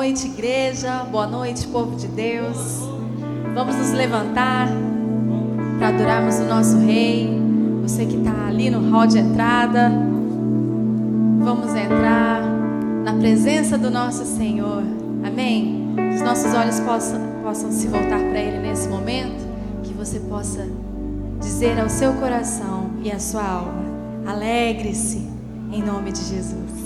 noite, igreja. Boa noite, povo de Deus. Vamos nos levantar para adorarmos o nosso Rei. Você que está ali no hall de entrada, vamos entrar na presença do nosso Senhor. Amém? Que os nossos olhos possam se voltar para Ele nesse momento. Que você possa dizer ao seu coração e à sua alma: alegre-se em nome de Jesus.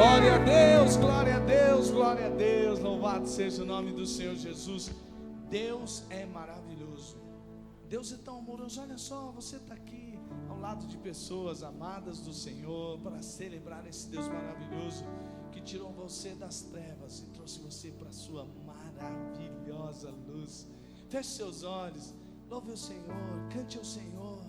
Glória a Deus, glória a Deus, glória a Deus. Louvado seja o nome do Senhor Jesus. Deus é maravilhoso. Deus é tão amoroso. Olha só, você está aqui ao lado de pessoas amadas do Senhor para celebrar esse Deus maravilhoso. que tirou você das trevas e trouxe você para a sua maravilhosa luz. Feche seus olhos, louve o Senhor, cante ao Senhor,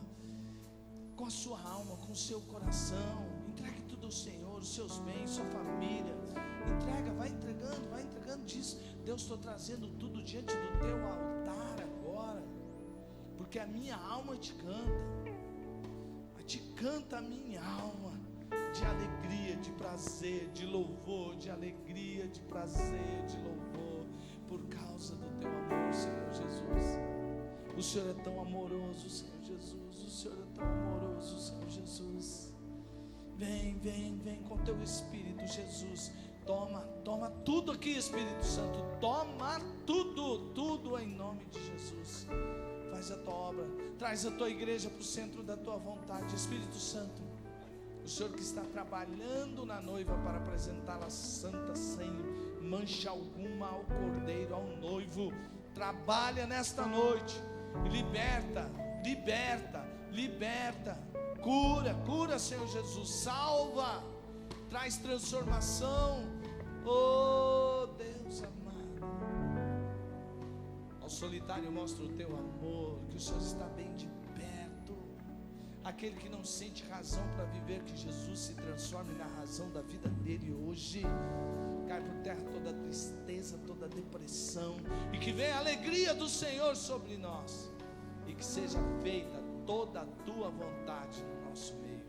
com a sua alma, com o seu coração. Entregue tudo ao Senhor, os seus bens, sua família. Entrega, vai entregando, diz: Deus, estou trazendo tudo diante do teu altar agora, porque a minha alma te canta a minha alma, de alegria, de prazer, de louvor, de alegria, de prazer, de louvor, por causa do teu amor, Senhor Jesus. O Senhor é tão amoroso, Senhor Jesus. O Senhor é tão amoroso, Senhor Jesus. Vem com teu Espírito, Jesus. Toma tudo aqui, Espírito Santo. Toma tudo em nome de Jesus. Faz a tua obra, traz a tua igreja para o centro da tua vontade, Espírito Santo. O Senhor que está trabalhando na noiva para apresentá-la santa, sem mancha alguma ao cordeiro, ao noivo. Trabalha nesta noite e liberta. Cura, Senhor Jesus. Salva, traz transformação. Oh Deus amado, ao solitário mostra o teu amor, que o Senhor está bem de perto. Aquele que não sente razão para viver, que Jesus se transforme na razão da vida dele hoje. Cai por terra toda tristeza, toda depressão, e que venha a alegria do Senhor sobre nós, e que seja feita toda a tua vontade no nosso meio,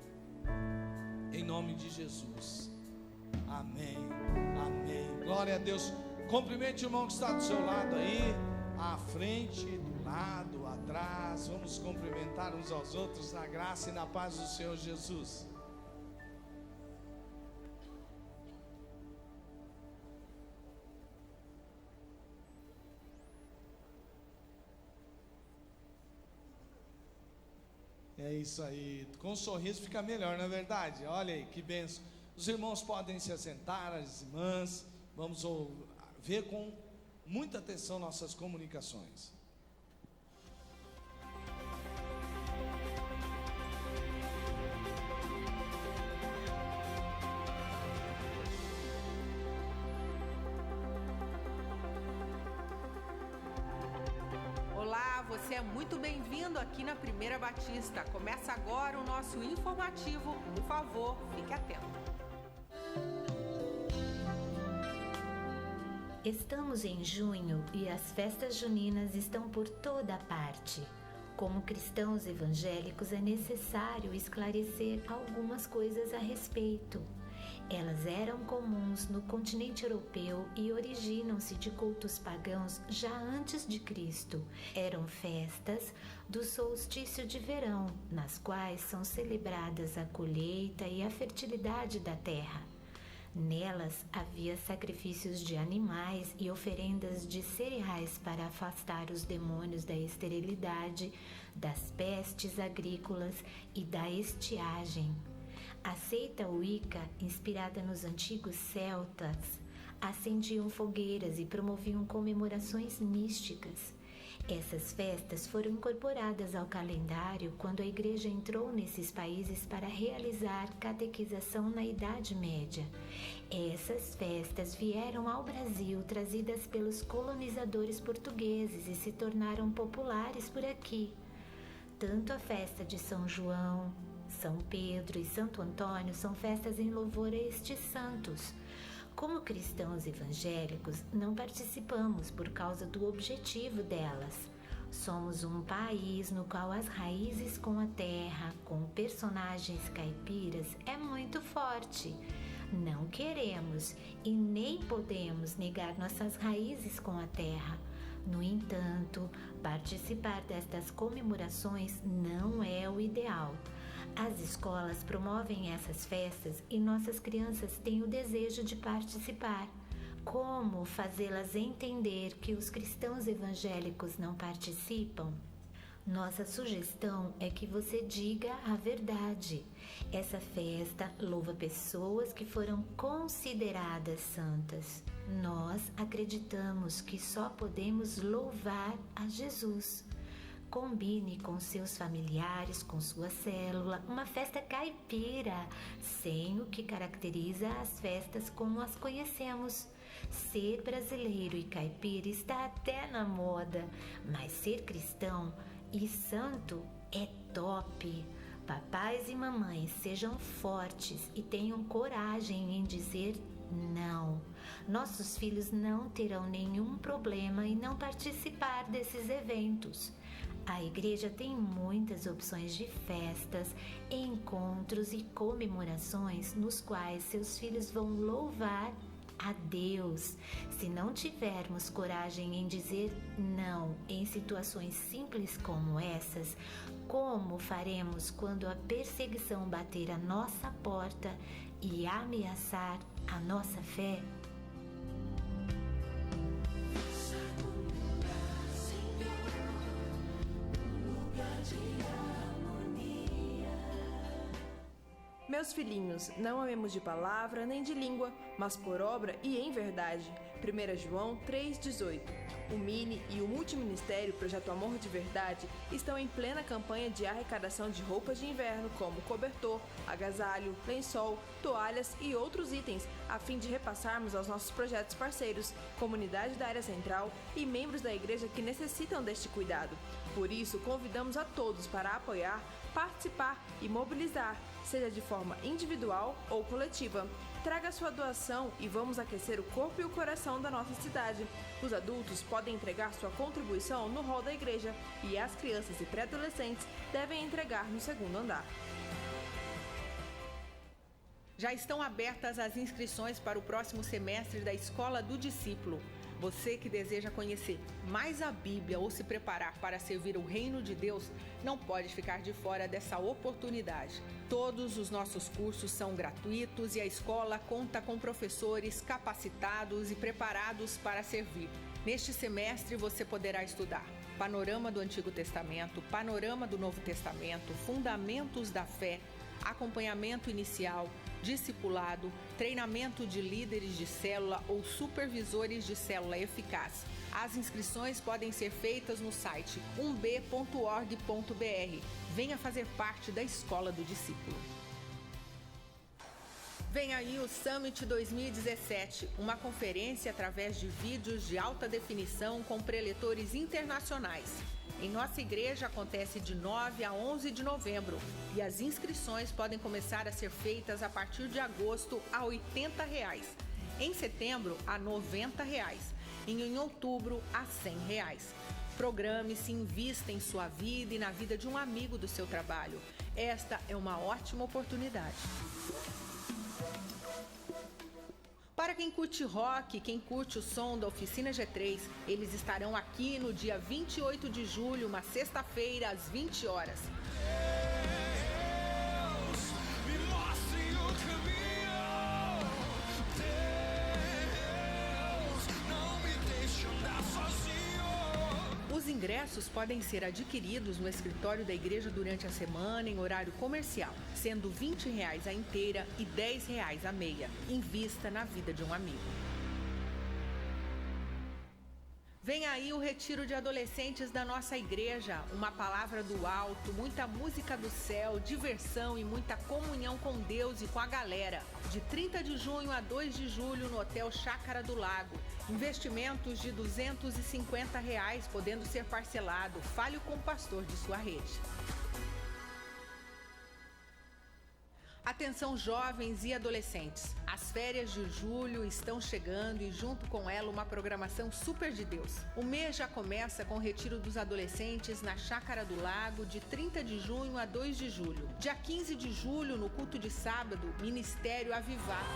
em nome de Jesus. Amém. Glória a Deus. Cumprimente o irmão que está do seu lado aí, à frente, do lado, atrás. Vamos cumprimentar uns aos outros na graça e na paz do Senhor Jesus. É isso aí, com um sorriso fica melhor, não é verdade? Olha aí, que bênção. Os irmãos podem se assentar, as irmãs. Vamos ver com muita atenção nossas comunicações. Olá, você é muito bem-vindo aqui na Primeira Batista. Começa agora o nosso informativo. Por favor, fique atento. Estamos em junho e as festas juninas estão por toda parte. Como cristãos evangélicos, é necessário esclarecer algumas coisas a respeito. Elas eram comuns no continente europeu e originam-se de cultos pagãos já antes de Cristo. Eram festas do solstício de verão, nas quais são celebradas a colheita e a fertilidade da terra. Nelas havia sacrifícios de animais e oferendas de cereais para afastar os demônios da esterilidade, das pestes agrícolas e da estiagem. A seita Wicca, inspirada nos antigos celtas, acendiam fogueiras e promoviam comemorações místicas. Essas festas foram incorporadas ao calendário quando a Igreja entrou nesses países para realizar catequização na Idade Média. Essas festas vieram ao Brasil trazidas pelos colonizadores portugueses e se tornaram populares por aqui. Tanto a festa de São João, São Pedro e Santo Antônio são festas em louvor a estes santos. Como cristãos evangélicos, não participamos por causa do objetivo delas. Somos um país no qual as raízes com a terra, com personagens caipiras, é muito forte. Não queremos e nem podemos negar nossas raízes com a terra. No entanto, participar destas comemorações não é o ideal. As escolas promovem essas festas e nossas crianças têm o desejo de participar. Como fazê-las entender que os cristãos evangélicos não participam? Nossa sugestão é que você diga a verdade. Essa festa louva pessoas que foram consideradas santas. Nós acreditamos que só podemos louvar a Jesus. Combine com seus familiares, com sua célula, uma festa caipira, sem o que caracteriza as festas como as conhecemos. Ser brasileiro e caipira está até na moda, mas ser cristão e santo é top. Papais e mamães, sejam fortes e tenham coragem em dizer não. Nossos filhos não terão nenhum problema em não participar desses eventos. A igreja tem muitas opções de festas, encontros e comemorações nos quais seus filhos vão louvar a Deus. Se não tivermos coragem em dizer não em situações simples como essas, como faremos quando a perseguição bater a nossa porta e ameaçar a nossa fé? Meus filhinhos, não amemos de palavra nem de língua, mas por obra e em verdade. 1 João 3,18. O Mini e o Multiministério Projeto Amor de Verdade estão em plena campanha de arrecadação de roupas de inverno, como cobertor, agasalho, lençol, toalhas e outros itens, a fim de repassarmos aos nossos projetos parceiros, comunidade da área central e membros da igreja que necessitam deste cuidado. Por isso, convidamos a todos para apoiar, participar e mobilizar, seja de forma individual ou coletiva. Traga sua doação e vamos aquecer o corpo e o coração da nossa cidade. Os adultos podem entregar sua contribuição no hall da igreja e as crianças e pré-adolescentes devem entregar no segundo andar. Já estão abertas as inscrições para o próximo semestre da Escola do Discípulo. Você que deseja conhecer mais a Bíblia ou se preparar para servir o reino de Deus, não pode ficar de fora dessa oportunidade. Todos os nossos cursos são gratuitos e a escola conta com professores capacitados e preparados para servir. Neste semestre você poderá estudar Panorama do Antigo Testamento, Panorama do Novo Testamento, Fundamentos da Fé, Acompanhamento Inicial, Discipulado, Treinamento de líderes de célula ou supervisores de célula eficaz. As inscrições podem ser feitas no site umb.org.br. Venha fazer parte da Escola do Discípulo. Vem aí o Summit 2017, uma conferência através de vídeos de alta definição com preletores internacionais. Em nossa igreja acontece de 9 a 11 de novembro e as inscrições podem começar a ser feitas a partir de agosto a R$ 80, em setembro a R$ 90 e em outubro a R$ 100. Programe-se, invista em sua vida e na vida de um amigo do seu trabalho. Esta é uma ótima oportunidade. Para quem curte rock, quem curte o som da Oficina G3, eles estarão aqui no dia 28 de julho, uma sexta-feira, às 20 horas. Deus, me mostre o caminho. Deus, não me deixe andar sozinho. Os ingressos podem ser adquiridos no escritório da igreja durante a semana em horário comercial, sendo R$ 20 a inteira e R$ 10 a meia. Invista na vida de um amigo. Vem aí o retiro de adolescentes da nossa igreja, uma palavra do alto, muita música do céu, diversão e muita comunhão com Deus e com a galera. De 30 de junho a 2 de julho no Hotel Chácara do Lago. Investimentos de R$ 250, podendo ser parcelado. Fale com o pastor de sua rede. Atenção jovens e adolescentes, as férias de julho estão chegando e junto com ela uma programação super de Deus. O mês já começa com o retiro dos adolescentes na Chácara do Lago de 30 de junho a 2 de julho. Dia 15 de julho, no culto de sábado, Ministério Avivar.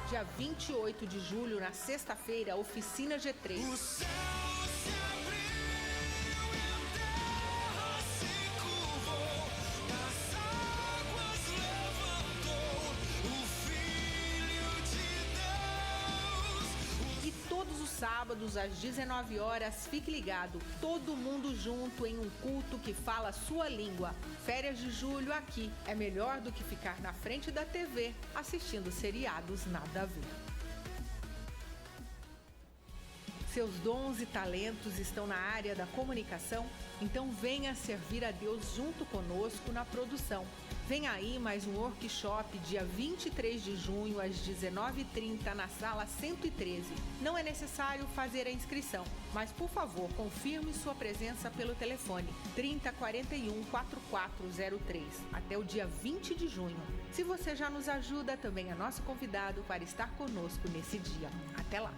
Dia 28 de julho, na sexta-feira, Oficina G3. O céu se abriu e a terra se curvou, das águas levantou o Filho de Deus. E todos os sábados às 19 horas. Fique ligado, todo mundo junto em um culto que fala a sua língua. Férias de julho aqui é melhor do que ficar na frente da TV assistindo seriados nada a ver. Seus dons e talentos estão na área da comunicação? Então venha servir a Deus junto conosco na produção. Vem aí mais um workshop dia 23 de junho às 19h30 na sala 113. Não é necessário fazer a inscrição, mas por favor confirme sua presença pelo telefone 3041 4403 até o dia 20 de junho. Se você já nos ajuda, também é nosso convidado para estar conosco nesse dia. Até lá!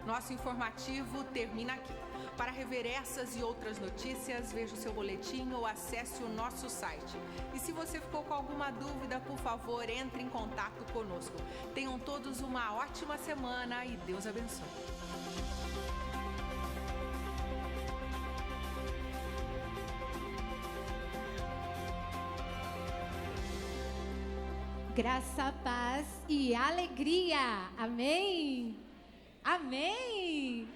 Nosso informativo termina aqui. Para rever essas e outras notícias, veja o seu boletim ou acesse o nosso site. E se você ficou com alguma dúvida, por favor, entre em contato conosco. Tenham todos uma ótima semana e Deus abençoe. Graça, paz e alegria. Amém? Amém!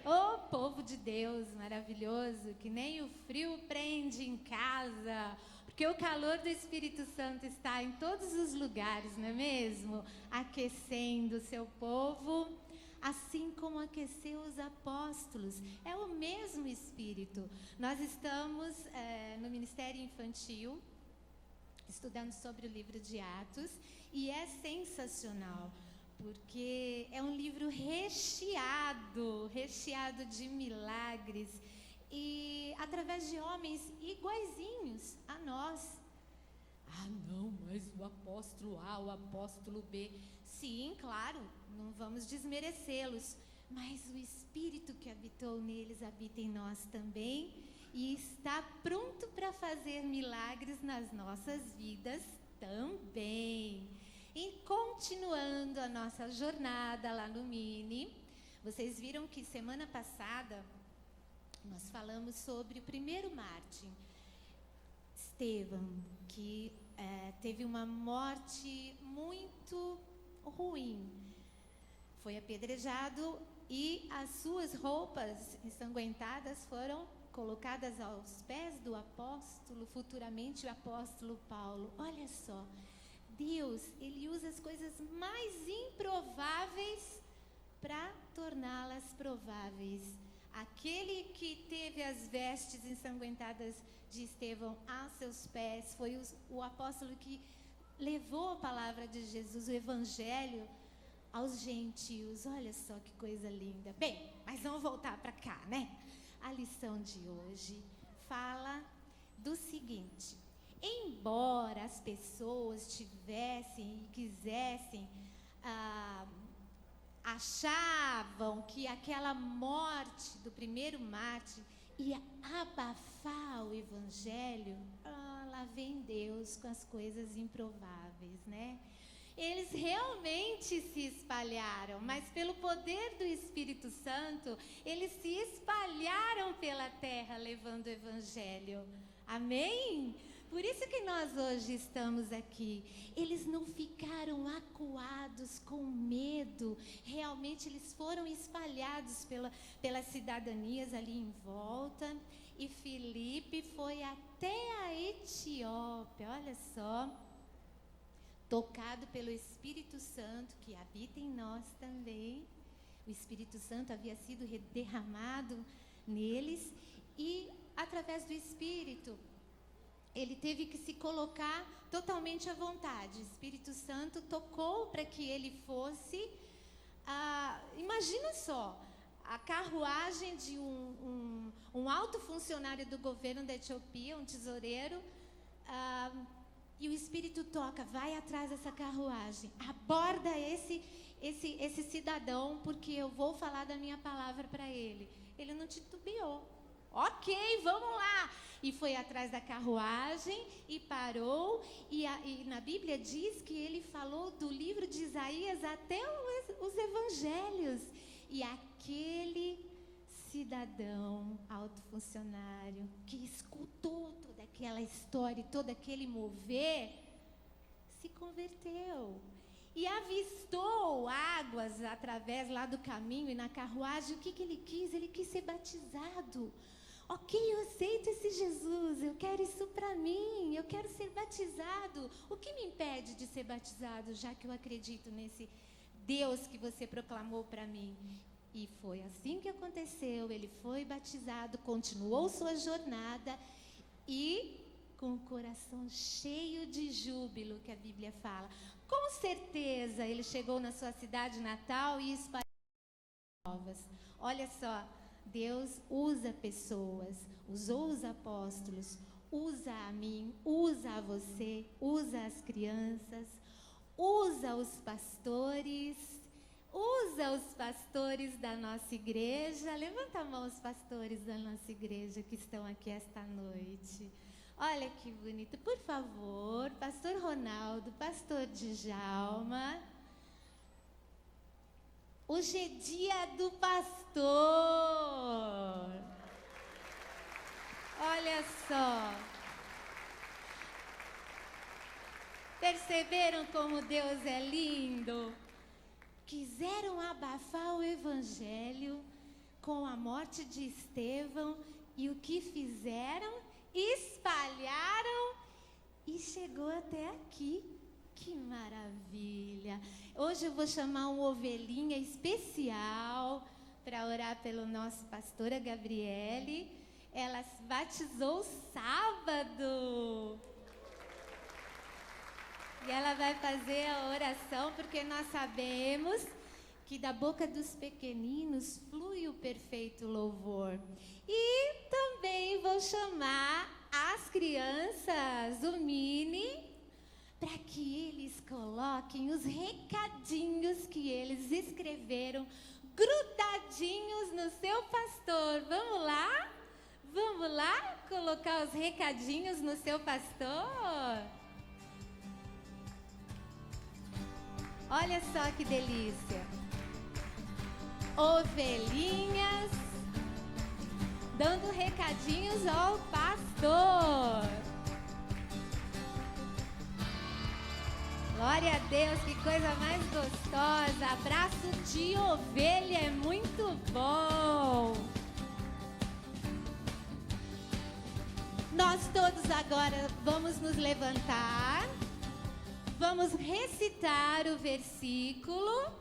Ô povo de Deus maravilhoso, que nem o frio prende em casa, porque o calor do Espírito Santo está em todos os lugares, não é mesmo? Aquecendo o seu povo, assim como aqueceu os apóstolos. É o mesmo Espírito. Nós estamos no Ministério Infantil, estudando sobre o livro de Atos, e é sensacional, porque é um livro recheado de milagres, e através de homens iguaizinhos a nós. Ah, não, mas o apóstolo A, o apóstolo B. Sim, claro, não vamos desmerecê-los, mas o Espírito que habitou neles habita em nós também, e está pronto para fazer milagres nas nossas vidas também. E continuando a nossa jornada lá no Mini, vocês viram que semana passada nós falamos sobre o primeiro mártir, Estevão, que teve uma morte muito ruim. Foi apedrejado e as suas roupas ensanguentadas foram colocadas aos pés do apóstolo, futuramente o apóstolo Paulo. Olha só, Deus, Ele usa as coisas mais improváveis para torná-las prováveis. Aquele que teve as vestes ensanguentadas de Estevão a seus pés foi o apóstolo que levou a palavra de Jesus, o evangelho, aos gentios. Olha só que coisa linda. Bem, mas vamos voltar para cá, né? A lição de hoje fala do seguinte: embora as pessoas tivessem e quisessem, achavam que aquela morte do primeiro mártir ia abafar o evangelho, lá vem Deus com as coisas improváveis, né? Eles realmente se espalharam, mas pelo poder do Espírito Santo, eles se espalharam pela terra levando o evangelho. Amém? Por isso que nós hoje estamos aqui. Eles não ficaram acuados com medo. Realmente eles foram espalhados pelas cidadanias ali em volta. E Filipe foi até a Etiópia, olha só, tocado pelo Espírito Santo que habita em nós também. O Espírito Santo havia sido derramado neles e através do Espírito ele teve que se colocar totalmente à vontade. O Espírito Santo tocou para que ele fosse, imagina só, a carruagem de um alto funcionário do governo da Etiópia, um tesoureiro, e o Espírito toca, vai atrás dessa carruagem, aborda esse cidadão, porque eu vou falar da minha palavra para ele. Ele não titubeou. Ok, vamos lá. E foi atrás da carruagem e parou. E na Bíblia diz que ele falou do livro de Isaías até os evangelhos. E aquele cidadão alto funcionário que escutou toda aquela história e todo aquele mover, se converteu. e avistou águas através lá do caminho e na carruagem. O que ele quis? Ele quis ser batizado. Ok, eu aceito esse Jesus, eu quero isso para mim, eu quero ser batizado. O que me impede de ser batizado, já que eu acredito nesse Deus que você proclamou para mim? E foi assim que aconteceu. Ele foi batizado, continuou sua jornada e com o coração cheio de júbilo, que a Bíblia fala. Com certeza ele chegou na sua cidade natal e espalhou novas. Olha só, Deus usa pessoas, usou os apóstolos, usa a mim, usa a você, usa as crianças, usa os pastores da nossa igreja. Levanta a mão os pastores da nossa igreja que estão aqui esta noite. Olha que bonito. Por favor, pastor Ronaldo, pastor Djalma. Hoje é dia do pastor. Olha só. Perceberam como Deus é lindo? Quiseram abafar o evangelho com a morte de Estevão e o que fizeram? Espalharam e chegou até aqui. Que maravilha! Hoje eu vou chamar uma ovelhinha especial para orar pelo nosso pastora Gabriele. Ela se batizou sábado. E ela vai fazer a oração, porque nós sabemos que da boca dos pequeninos flui o perfeito louvor. E também vou chamar as crianças, o Mini, para que eles coloquem os recadinhos que eles escreveram grudadinhos no seu pastor. Vamos lá? Vamos lá colocar os recadinhos no seu pastor? Olha só que delícia. Ovelhinhas dando recadinhos ao pastor. Glória a Deus, que coisa mais gostosa. Abraço de ovelha é muito bom. Nós todos agora vamos nos levantar. Vamos recitar o versículo,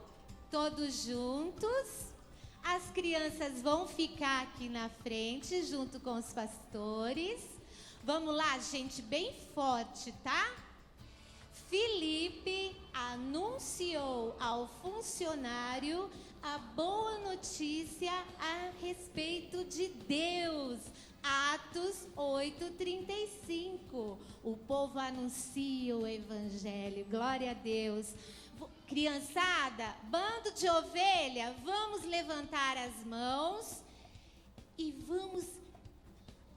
todos juntos. As crianças vão ficar aqui na frente, junto com os pastores. Vamos lá, gente, bem forte, tá? Filipe anunciou ao funcionário a boa notícia a respeito de Deus. Atos 8:35. O povo anuncia o evangelho. Glória a Deus. Criançada, bando de ovelha, vamos levantar as mãos e vamos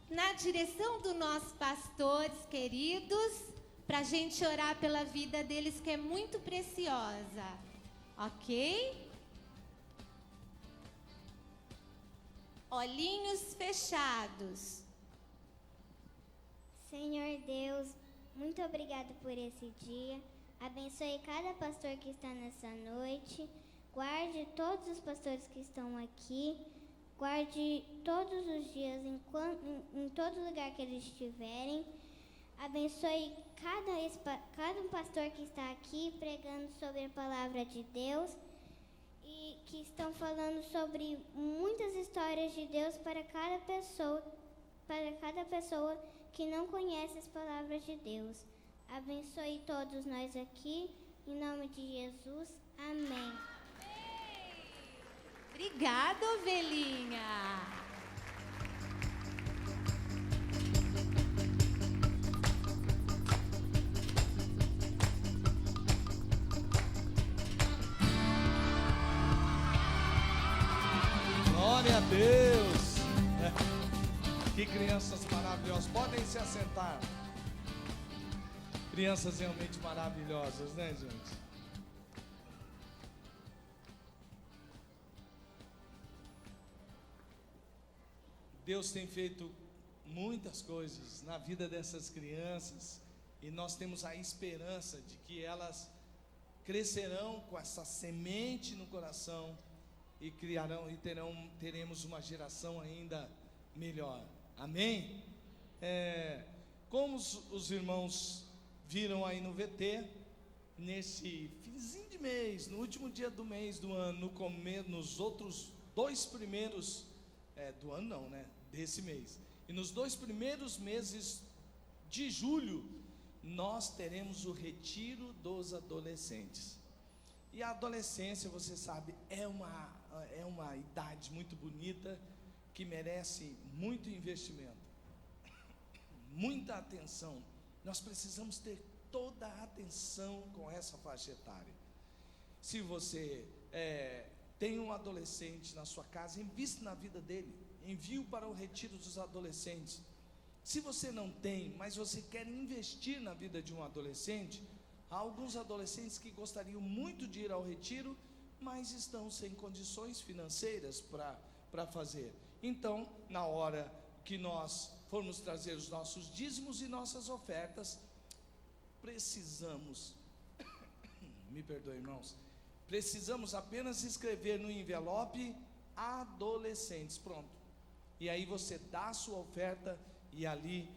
na direção dos nossos pastores queridos, para a gente orar pela vida deles, que é muito preciosa. Ok? Olhinhos fechados. Senhor Deus, muito obrigado por esse dia. Abençoe cada pastor que está nessa noite. Guarde todos os pastores que estão aqui. Guarde todos os dias, em todo lugar que eles estiverem. Abençoe cada pastor que está aqui pregando sobre a palavra de Deus e que estão falando sobre muitas histórias de Deus para cada pessoa que não conhece as palavras de Deus. Abençoe todos nós aqui, em nome de Jesus. Amém. Obrigada, ovelhinha. Glória a Deus. Que crianças maravilhosas. Podem se assentar. Crianças realmente maravilhosas, né, gente? Deus tem feito muitas coisas na vida dessas crianças e nós temos a esperança de que elas crescerão com essa semente no coração e criarão e teremos uma geração ainda melhor. Amém? Como os irmãos viram aí no VT, nesse finzinho de mês, no último dia do mês do ano, nos outros 2 primeiros do ano não, né? Desse mês. E nos 2 primeiros meses de julho, nós teremos o retiro dos adolescentes. E a adolescência, você sabe, é uma idade muito bonita, que merece muito investimento, muita atenção. Nós precisamos ter toda a atenção com essa faixa etária. Se você tem um adolescente na sua casa, invista na vida dele, envie-o para o retiro dos adolescentes. Se você não tem, mas você quer investir na vida de um adolescente, há alguns adolescentes que gostariam muito de ir ao retiro, mas estão sem condições financeiras para fazer. Então, na hora que nós formos trazer os nossos dízimos e nossas ofertas, precisamos, me perdoe, irmãos, precisamos apenas escrever no envelope adolescentes, pronto. E aí você dá a sua oferta e ali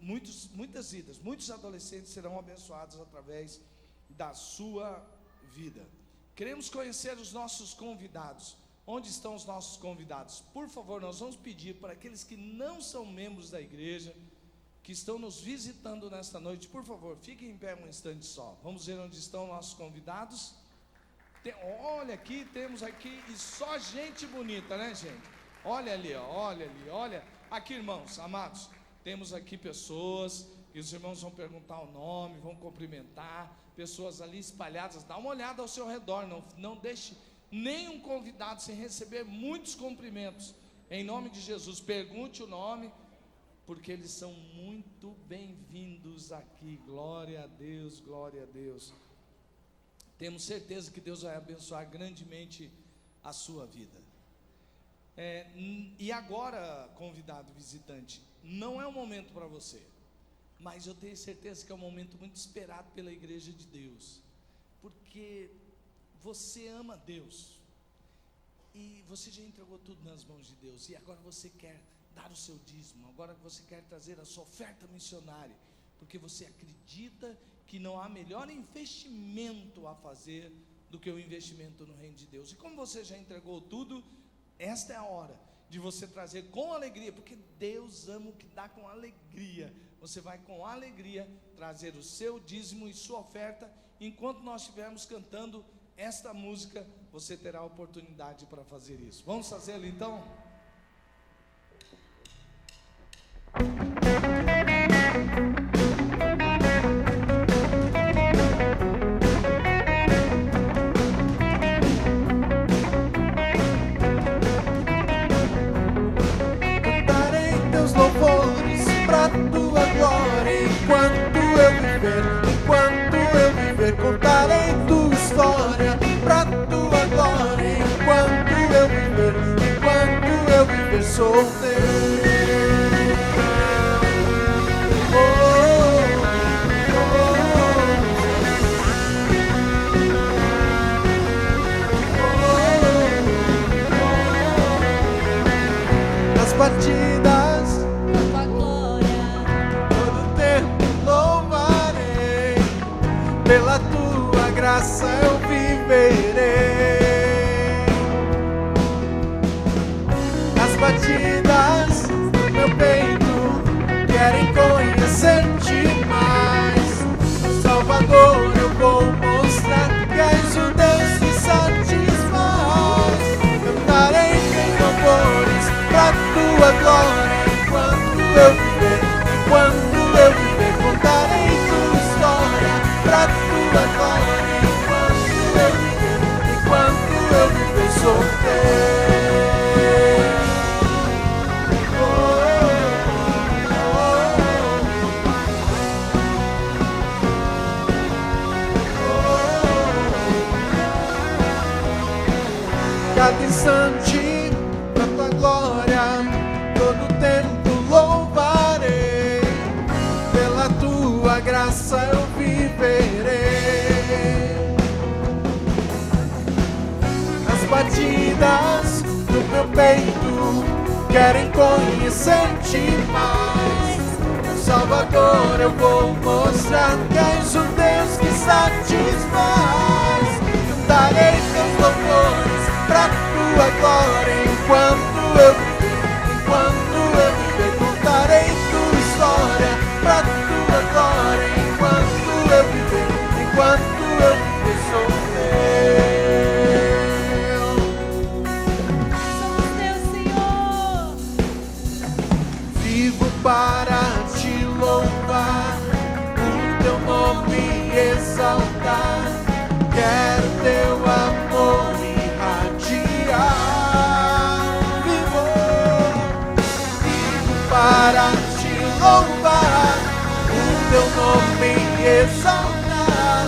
muitos adolescentes serão abençoados através da sua vida. Queremos conhecer os nossos convidados. Onde estão os nossos convidados? Por favor, nós vamos pedir para aqueles que não são membros da igreja, que estão nos visitando nesta noite, por favor, fiquem em pé um instante só. Vamos ver onde estão nossos convidados. Olha aqui, temos aqui, e só gente bonita, né, gente? Olha ali, olha. Aqui, irmãos, amados, temos aqui pessoas, e os irmãos vão perguntar o nome, vão cumprimentar, pessoas ali espalhadas. Dá uma olhada ao seu redor, não deixe nenhum convidado sem receber muitos cumprimentos. Em nome de Jesus, pergunte o nome, porque eles são muito bem-vindos aqui. Glória a Deus, glória a Deus. Temos certeza que Deus vai abençoar grandemente a sua vida. E agora, convidado visitante, não é um momento para você, mas eu tenho certeza que é um momento muito esperado pela igreja de Deus, porque você ama Deus, e você já entregou tudo nas mãos de Deus, e agora você quer dar o seu dízimo, agora você quer trazer a sua oferta missionária, porque você acredita que não há melhor investimento a fazer do que o investimento no reino de Deus. E como você já entregou tudo, esta é a hora de você trazer com alegria, porque Deus ama o que dá com alegria. Você vai com alegria trazer o seu dízimo e sua oferta. Enquanto nós estivermos cantando esta música, você terá a oportunidade para fazer isso. Vamos fazê-lo então? Cantarei teus louvores pra tua glória enquanto eu viver, contarei tua história pra tua glória enquanto eu viver sou teu. Nas batidas da tua glória, todo tempo louvarei, pela tua graça eu viverei. As batidas do meu peito querem conhecer-te mais. Salvador, eu vou mostrar que és o Deus que satisfaz. Cantarei teus louvores pra tua glória enquanto eu viver, contarei tua história pra tua glória enquanto eu viver sou teu. Cada instante pra tua glória, todo tempo louvarei, pela tua graça eu viverei. batidas do meu peito querem conhecer-te mais. Meu Salvador, eu vou mostrar que és o Deus que satisfaz. Cantarei teus louvores pra tua glória enquanto eu viver, enquanto eu viver. Contarei tua história pra tua glória enquanto eu viver, enquanto eu viver sou teu. Somos teu, Senhor. Vivo para te louvar, o teu nome exaltar. Quero teu amor irradiar. Vivo para te louvar, o teu nome exaltar.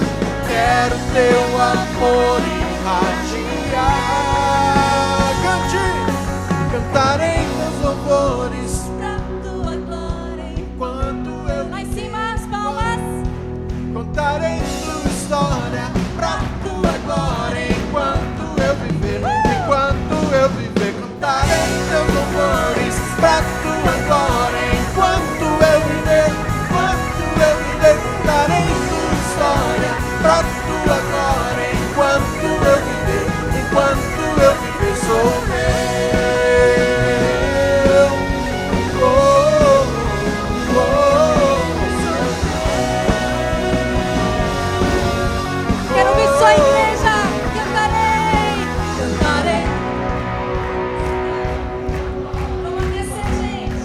Quero teu amor irradiar. Cante, cantarei teus louvores Pra tua glória. enquanto eu Lá em cima as palmas. contarei tua história pra tua glória enquanto eu viver, enquanto eu viver. Contarei teus louvores pra tua glória enquanto eu viver, enquanto eu viver. Contarei tua história pra tua glória enquanto eu viver, enquanto eu viver sou teu. Oh, oh, oh, sou Quero ouvir sua igreja. Cantarei, cantarei. Vamos aquecer, gente.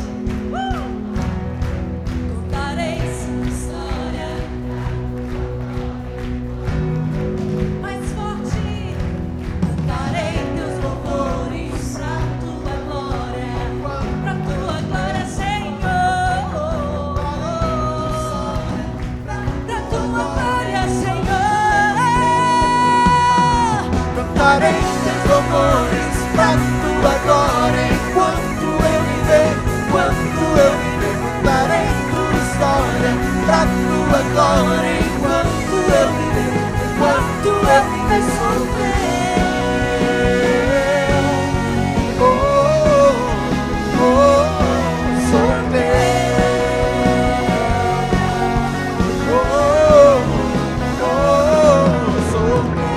Contarei sua história. Mais forte. Cantarei teus louvores pra tua glória, Senhor. Pra tua glória, Senhor. Cantarei teus louvores pra tua glória enquanto eu viver, enquanto eu viver. Cantarei tua história pra tua glória enquanto eu viver, enquanto eu viver sou teu. Oh, oh, oh, sou teu. Oh, oh, sou teu.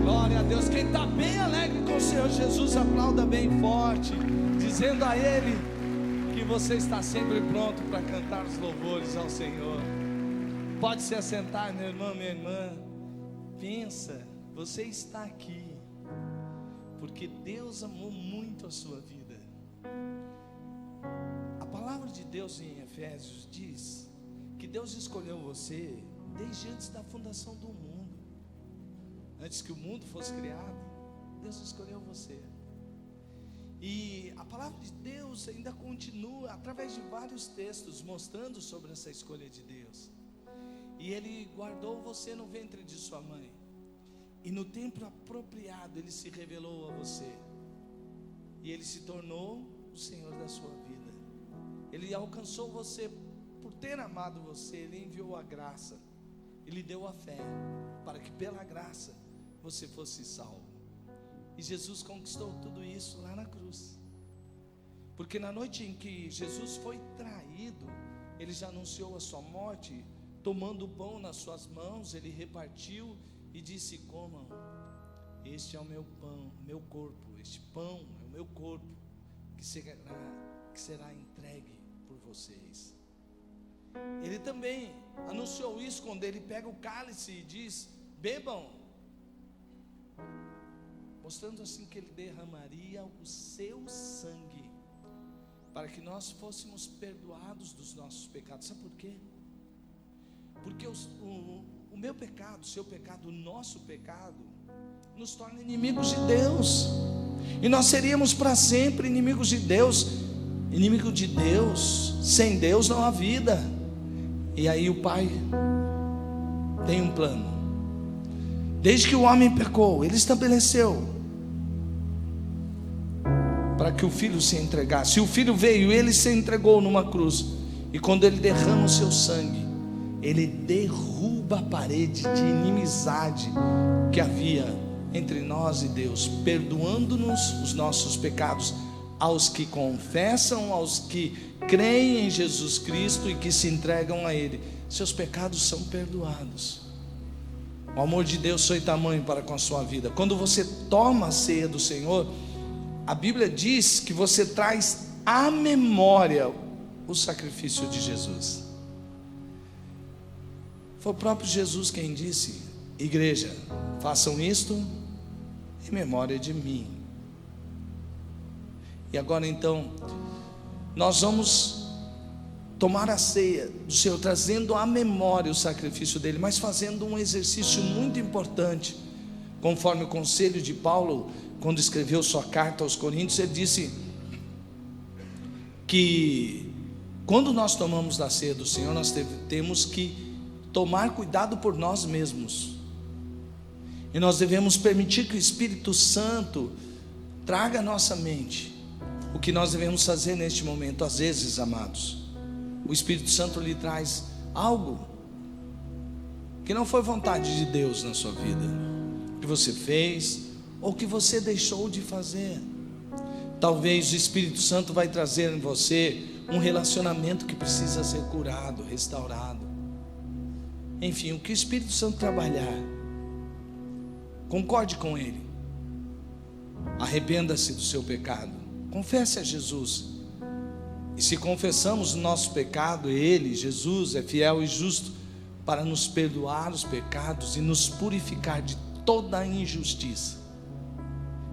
Glória a Deus. Quem está bem alegre com o Senhor Jesus, aplauda bem forte, dizendo a Ele que você está sempre pronto para cantar os louvores ao Senhor. Pode se assentar, meu irmão, minha irmã. Pensa, você está aqui porque Deus amou muito a sua vida. A palavra de Deus em Efésios diz que Deus escolheu você desde antes da fundação do mundo. Antes que o mundo fosse criado, Deus escolheu você. E a palavra de Deus ainda continua através de vários textos mostrando sobre essa escolha de Deus. E Ele guardou você no ventre de sua mãe, e no tempo apropriado Ele se revelou a você, e Ele se tornou o Senhor da sua vida. Ele alcançou você por ter amado você. Ele enviou a graça, Ele deu a fé para que pela graça você fosse salvo. E Jesus conquistou tudo isso lá na cruz, porque na noite em que Jesus foi traído, Ele já anunciou a sua morte. Tomando o pão nas suas mãos, Ele repartiu e disse: comam, este é o meu pão, o meu corpo. Este pão é o meu corpo, que será entregue por vocês. Ele também anunciou isso quando Ele pega o cálice e diz: bebam, mostrando assim que Ele derramaria o seu sangue para que nós fôssemos perdoados dos nossos pecados. Sabe por quê? Porque o meu pecado, o seu pecado, o nosso pecado nos torna inimigos de Deus, e nós seríamos para sempre inimigos de Deus. Inimigo de Deus, sem Deus não há vida. E aí o Pai tem um plano. Desde que o homem pecou, Ele estabeleceu para que o Filho se entregasse. E o Filho veio, Ele se entregou numa cruz. E quando Ele derrama o seu sangue, Ele derruba a parede de inimizade que havia entre nós e Deus, perdoando-nos os nossos pecados, aos que confessam, aos que creem em Jesus Cristo e que se entregam a Ele. Seus pecados são perdoados. O amor de Deus foi tamanho para com a sua vida. Quando você toma a ceia do Senhor, a Bíblia diz que você traz à memória o sacrifício de Jesus. Foi o próprio Jesus quem disse: igreja, façam isto em memória de mim. E agora então, nós vamos tomar a ceia do Senhor, trazendo à memória o sacrifício dele, mas fazendo um exercício muito importante, conforme o conselho de Paulo, quando escreveu sua carta aos Coríntios. Ele disse que quando nós tomamos da ceia do Senhor, nós temos que tomar cuidado por nós mesmos, e nós devemos permitir que o Espírito Santo traga à nossa mente o que nós devemos fazer neste momento. Às vezes, amados, o Espírito Santo lhe traz algo que não foi vontade de Deus na sua vida, que você fez ou que você deixou de fazer. Talvez o Espírito Santo vai trazer em você um relacionamento que precisa ser curado, restaurado. Enfim, o que o Espírito Santo trabalhar, concorde com Ele. Arrependa-se do seu pecado, confesse a Jesus. E se confessamos o nosso pecado, Ele, Jesus, é fiel e justo para nos perdoar os pecados e nos purificar de toda a injustiça.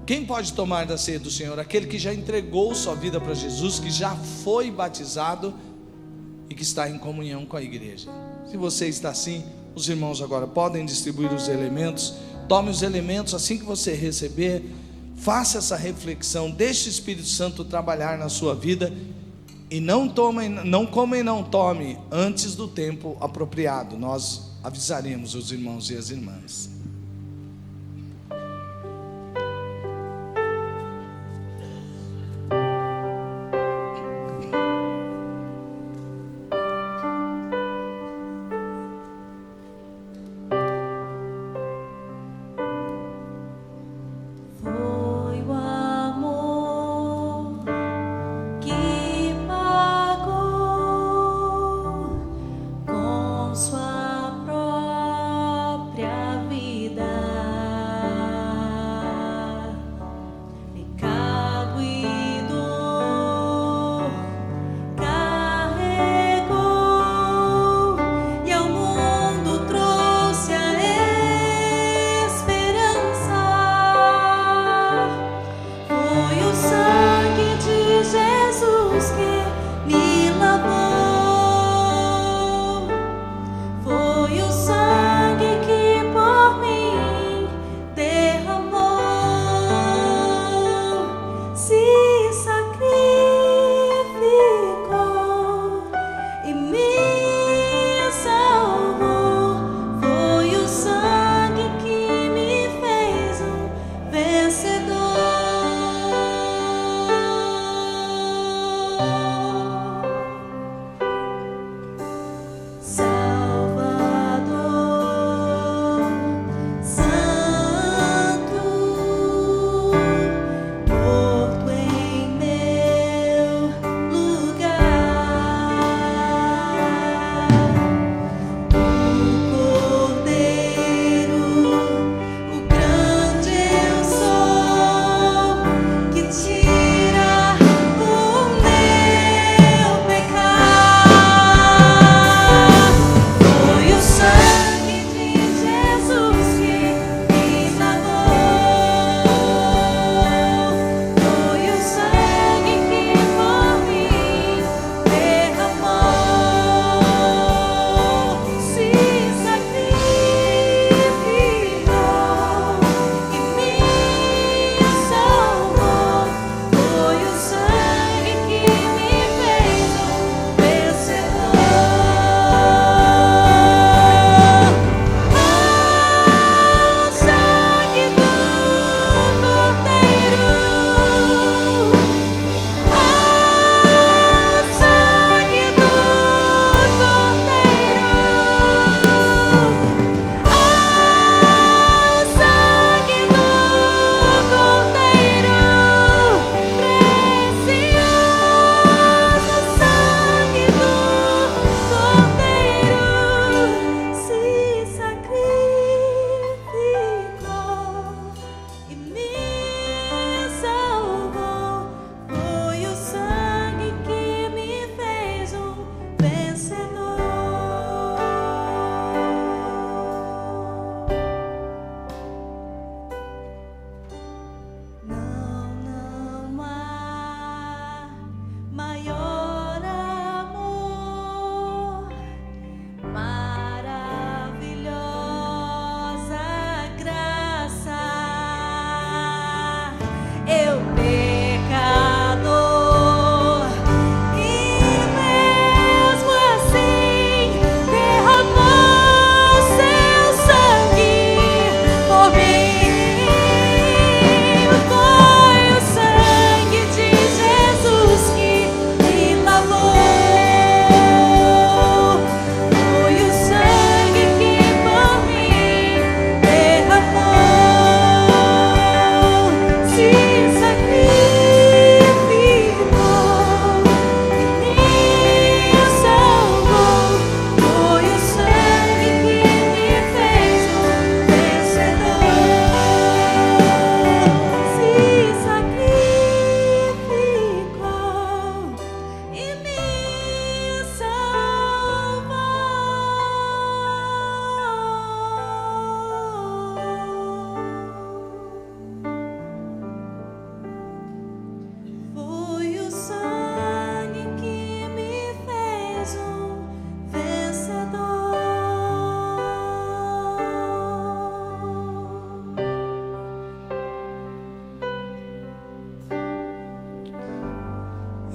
Quem pode tomar da ceia do Senhor? Aquele que já entregou sua vida para Jesus, que já foi batizado e que está em comunhão com a igreja. Se você está assim, os irmãos agora podem distribuir os elementos. Tome os elementos assim que você receber. Faça essa reflexão, deixe o Espírito Santo trabalhar na sua vida. E não coma e não tome antes do tempo apropriado. Nós avisaremos os irmãos e as irmãs. Sua própria vida.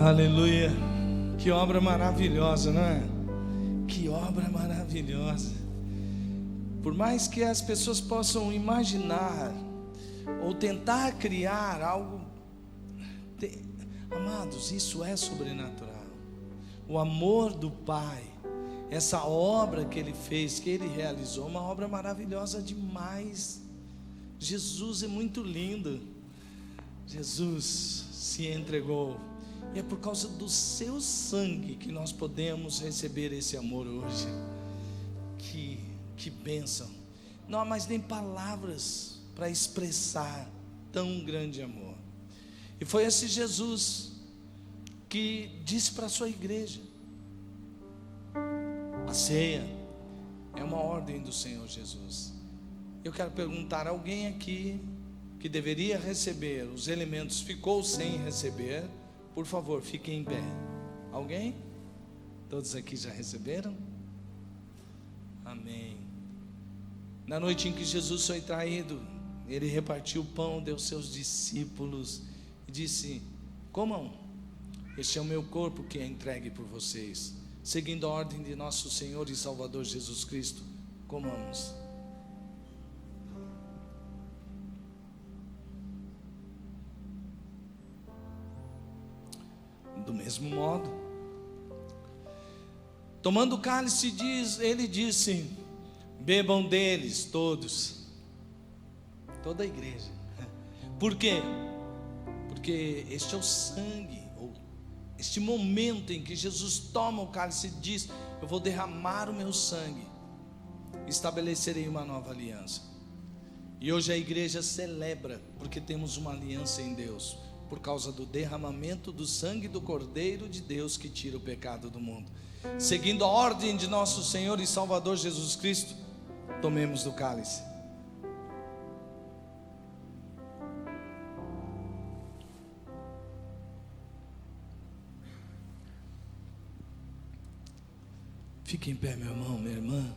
Aleluia. Que obra maravilhosa, não é? Que obra maravilhosa. Por mais que as pessoas possam imaginar ou tentar criar algo, amados, isso é sobrenatural. O amor do Pai, essa obra que Ele fez, que Ele realizou, uma obra maravilhosa demais. Jesus é muito lindo. Jesus se entregou, e é por causa do seu sangue que nós podemos receber esse amor hoje. Que bênção. Não há mais nem palavras para expressar tão grande amor. E foi esse Jesus que disse para a sua igreja: a ceia é uma ordem do Senhor Jesus. Eu quero perguntar: alguém aqui que deveria receber os elementos ficou sem receber? Por favor, fiquem em pé. Alguém? Todos aqui já receberam? Amém. Na noite em que Jesus foi traído, Ele repartiu o pão, deu aos seus discípulos e disse: comam, este é o meu corpo que é entregue por vocês. Seguindo a ordem de nosso Senhor e Salvador Jesus Cristo, comamos. Do mesmo modo, tomando o cálice, ele disse: bebam deles todos, toda a igreja. Por quê? Porque este é o sangue, ou este momento em que Jesus toma o cálice e diz: eu vou derramar o meu sangue, estabelecerei uma nova aliança. E hoje a igreja celebra, porque temos uma aliança em Deus, por causa do derramamento do sangue do Cordeiro de Deus que tira o pecado do mundo. Seguindo a ordem de nosso Senhor e Salvador Jesus Cristo, tomemos do cálice. Fique em pé, meu irmão, minha irmã.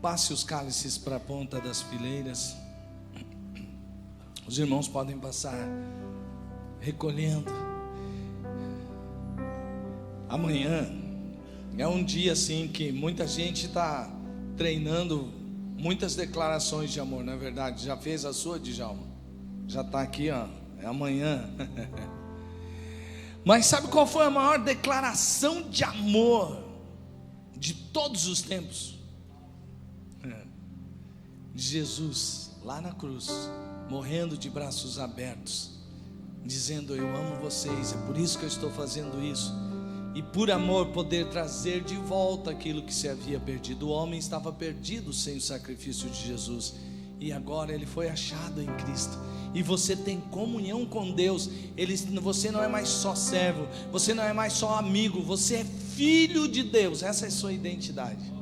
Passe os cálices para a ponta das fileiras. Os irmãos podem passar recolhendo. Amanhã é um dia assim que muita gente está treinando muitas declarações de amor, não é verdade? Já fez a sua, Djalma? Já está aqui, ó. É amanhã. Mas sabe qual foi a maior declaração de amor de todos os tempos? Jesus lá na cruz, morrendo de braços abertos, dizendo: eu amo vocês, é por isso que eu estou fazendo isso. E por amor poder trazer de volta aquilo que se havia perdido. O homem estava perdido sem o sacrifício de Jesus, e agora ele foi achado em Cristo. E você tem comunhão com Deus. Você não é mais só servo, você não é mais só amigo, você é filho de Deus. Essa é a sua identidade.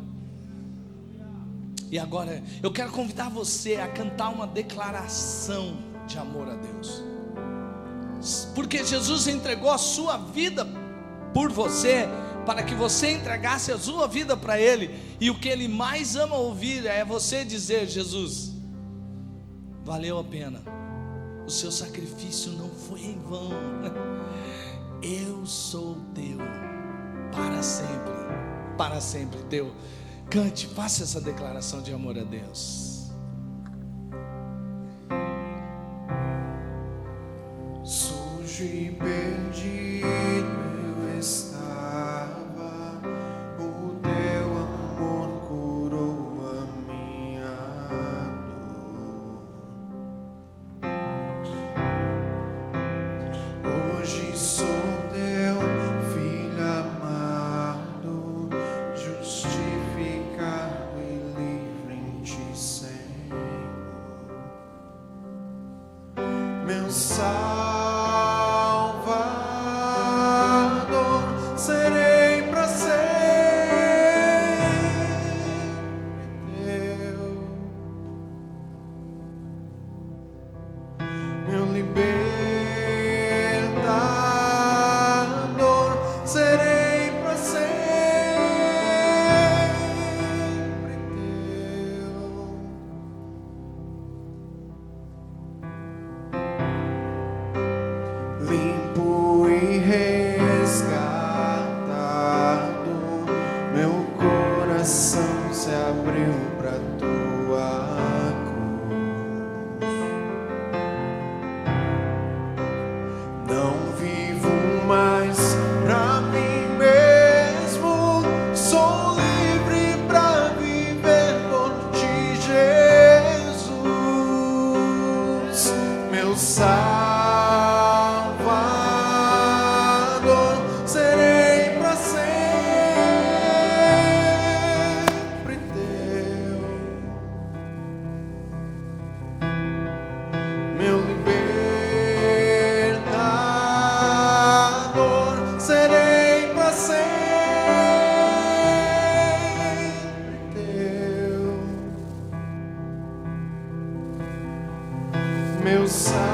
E agora eu quero convidar você a cantar uma declaração de amor a Deus, porque Jesus entregou a sua vida por você, para que você entregasse a sua vida para Ele. E o que Ele mais ama ouvir é você dizer: Jesus, valeu a pena, o seu sacrifício não foi em vão. Eu sou teu para sempre teu. Cante, faça essa declaração de amor a Deus. Sujo e perdido eu estava, o teu amor curou a minha dor. Hoje sou teu filho amado, justificado e livre em ti, Senhor. Meu Salvador, serei para sempre teu. Meu libertador, serei para sempre teu. Limpo e resgatado, meu coração se abriu pra tua cruz. Não vivo mais pra mim mesmo, sou livre pra viver por ti, Jesus, meu Salvador. Serei pra sempre teu, meu libertador. Serei pra sempre teu, meu Salvador.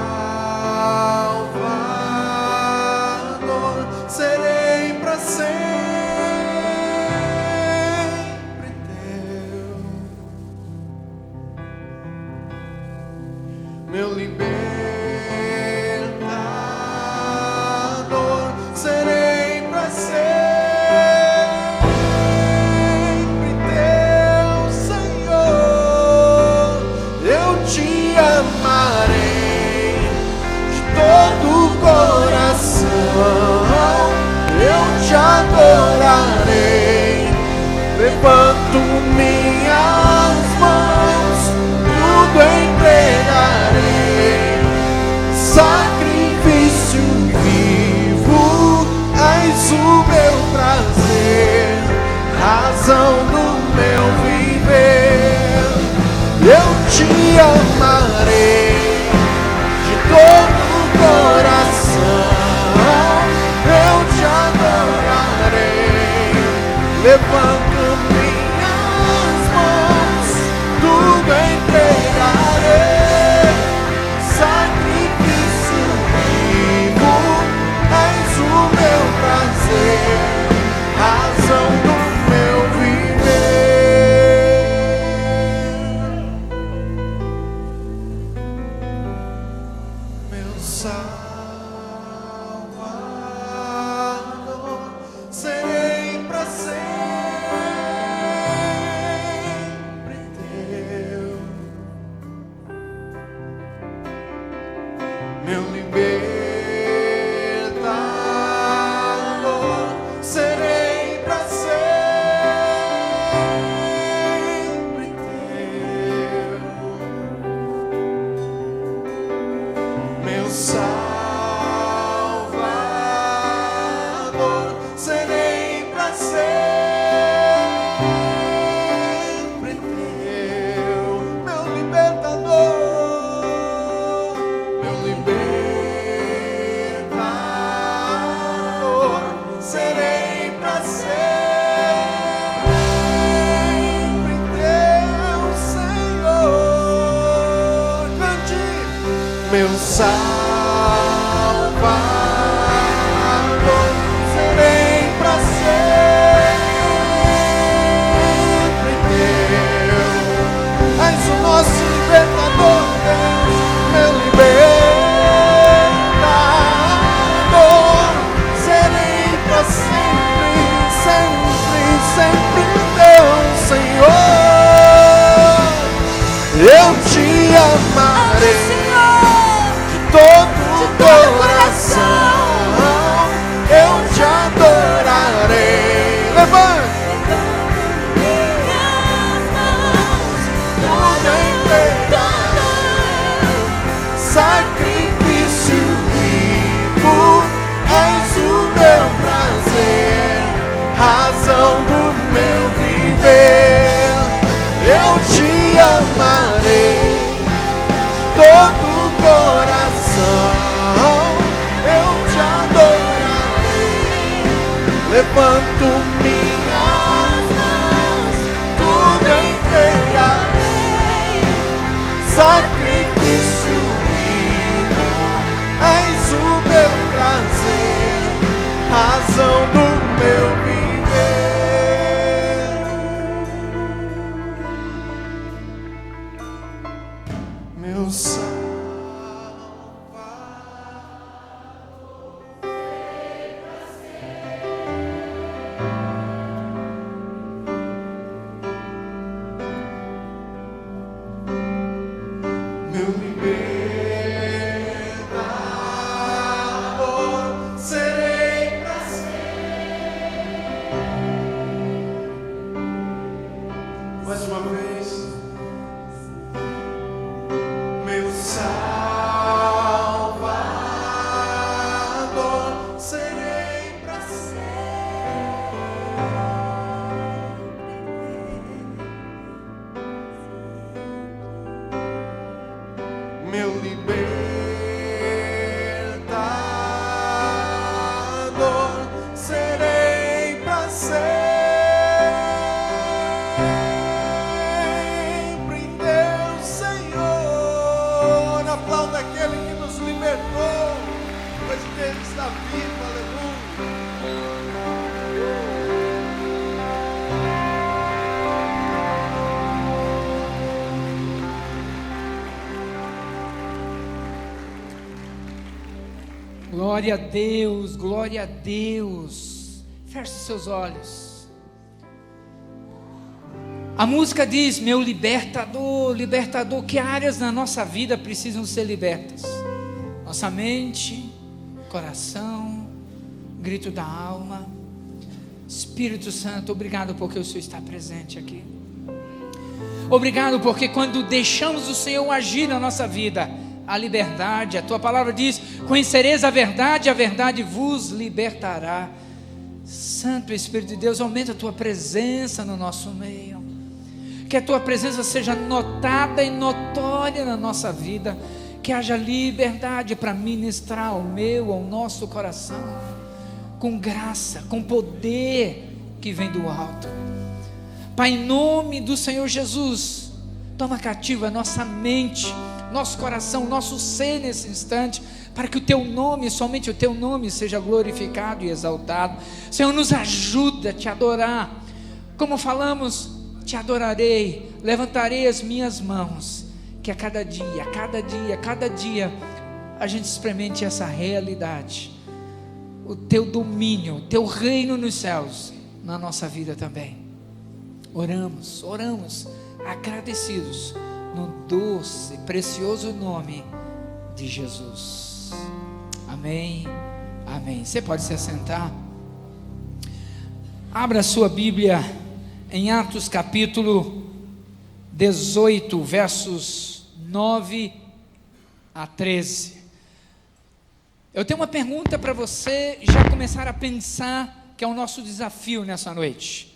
Serei pra sempre teu, meu libertador. Serei pra sempre teu, Senhor. Eu te amarei de todo o coração, eu te adorarei, levanto minhas mãos, tudo entregarei, sacrifício vivo, és o meu prazer, razão do meu viver. Eu te amarei de todo o coração, eu te adorarei, levanto minhas mãos, tudo entregarei, sacrifício vivo, és o meu prazer, razão do meu viver. Meu Salvador, serei pra sempre teu, meu libertador. Serei pra sempre teu, meu Salvador. Serei pra sempre teu, meu libertador, meu libertador. Serei pra sempre teu, Senhor. Cante, meu Salvador. Serei pra sempre teu, és o nosso libertador, Deus, meu libertador. Serei pra sempre, sempre, sempre teu, Senhor. Eu te amarei de todo o coração, eu te adorarei. Levante minhas mãos, tudo entregarei, sacrifício vivo, és o meu prazer, razão do meu viver. Eu te amarei de todo o coração, eu te adorarei, levanto minhas mãos, tudo entregarei, sacrifício vivo, és o meu prazer, razão do meu viver. Meu Salvador. Ele está vivo, aleluia. Glória a Deus, glória a Deus. Feche seus olhos. A música diz: meu libertador, libertador. Que áreas na nossa vida precisam ser libertas? Nossa mente, coração, grito da alma. Espírito Santo, obrigado porque o Senhor está presente aqui. Obrigado porque quando deixamos o Senhor agir na nossa vida, a liberdade, a tua palavra diz: conhecereis a verdade vos libertará. Santo Espírito de Deus, aumenta a tua presença no nosso meio, que a tua presença seja notada e notória na nossa vida, que haja liberdade para ministrar ao meu, ao nosso coração, com graça, com poder que vem do alto. Pai, em nome do Senhor Jesus, toma cativa a nossa mente, nosso coração, nosso ser nesse instante, para que o teu nome, somente o teu nome, seja glorificado e exaltado. Senhor, nos ajuda a te adorar. Como falamos, te adorarei, levantarei as minhas mãos. Que a cada dia, a gente experimente essa realidade, o teu domínio, o teu reino nos céus, na nossa vida também. Oramos agradecidos, no doce, precioso nome de Jesus. Amém, amém. Você pode se assentar. Abra a sua Bíblia em Atos capítulo 18, versos 9 a 13. Eu tenho uma pergunta para você já começar a pensar, que é o nosso desafio nessa noite.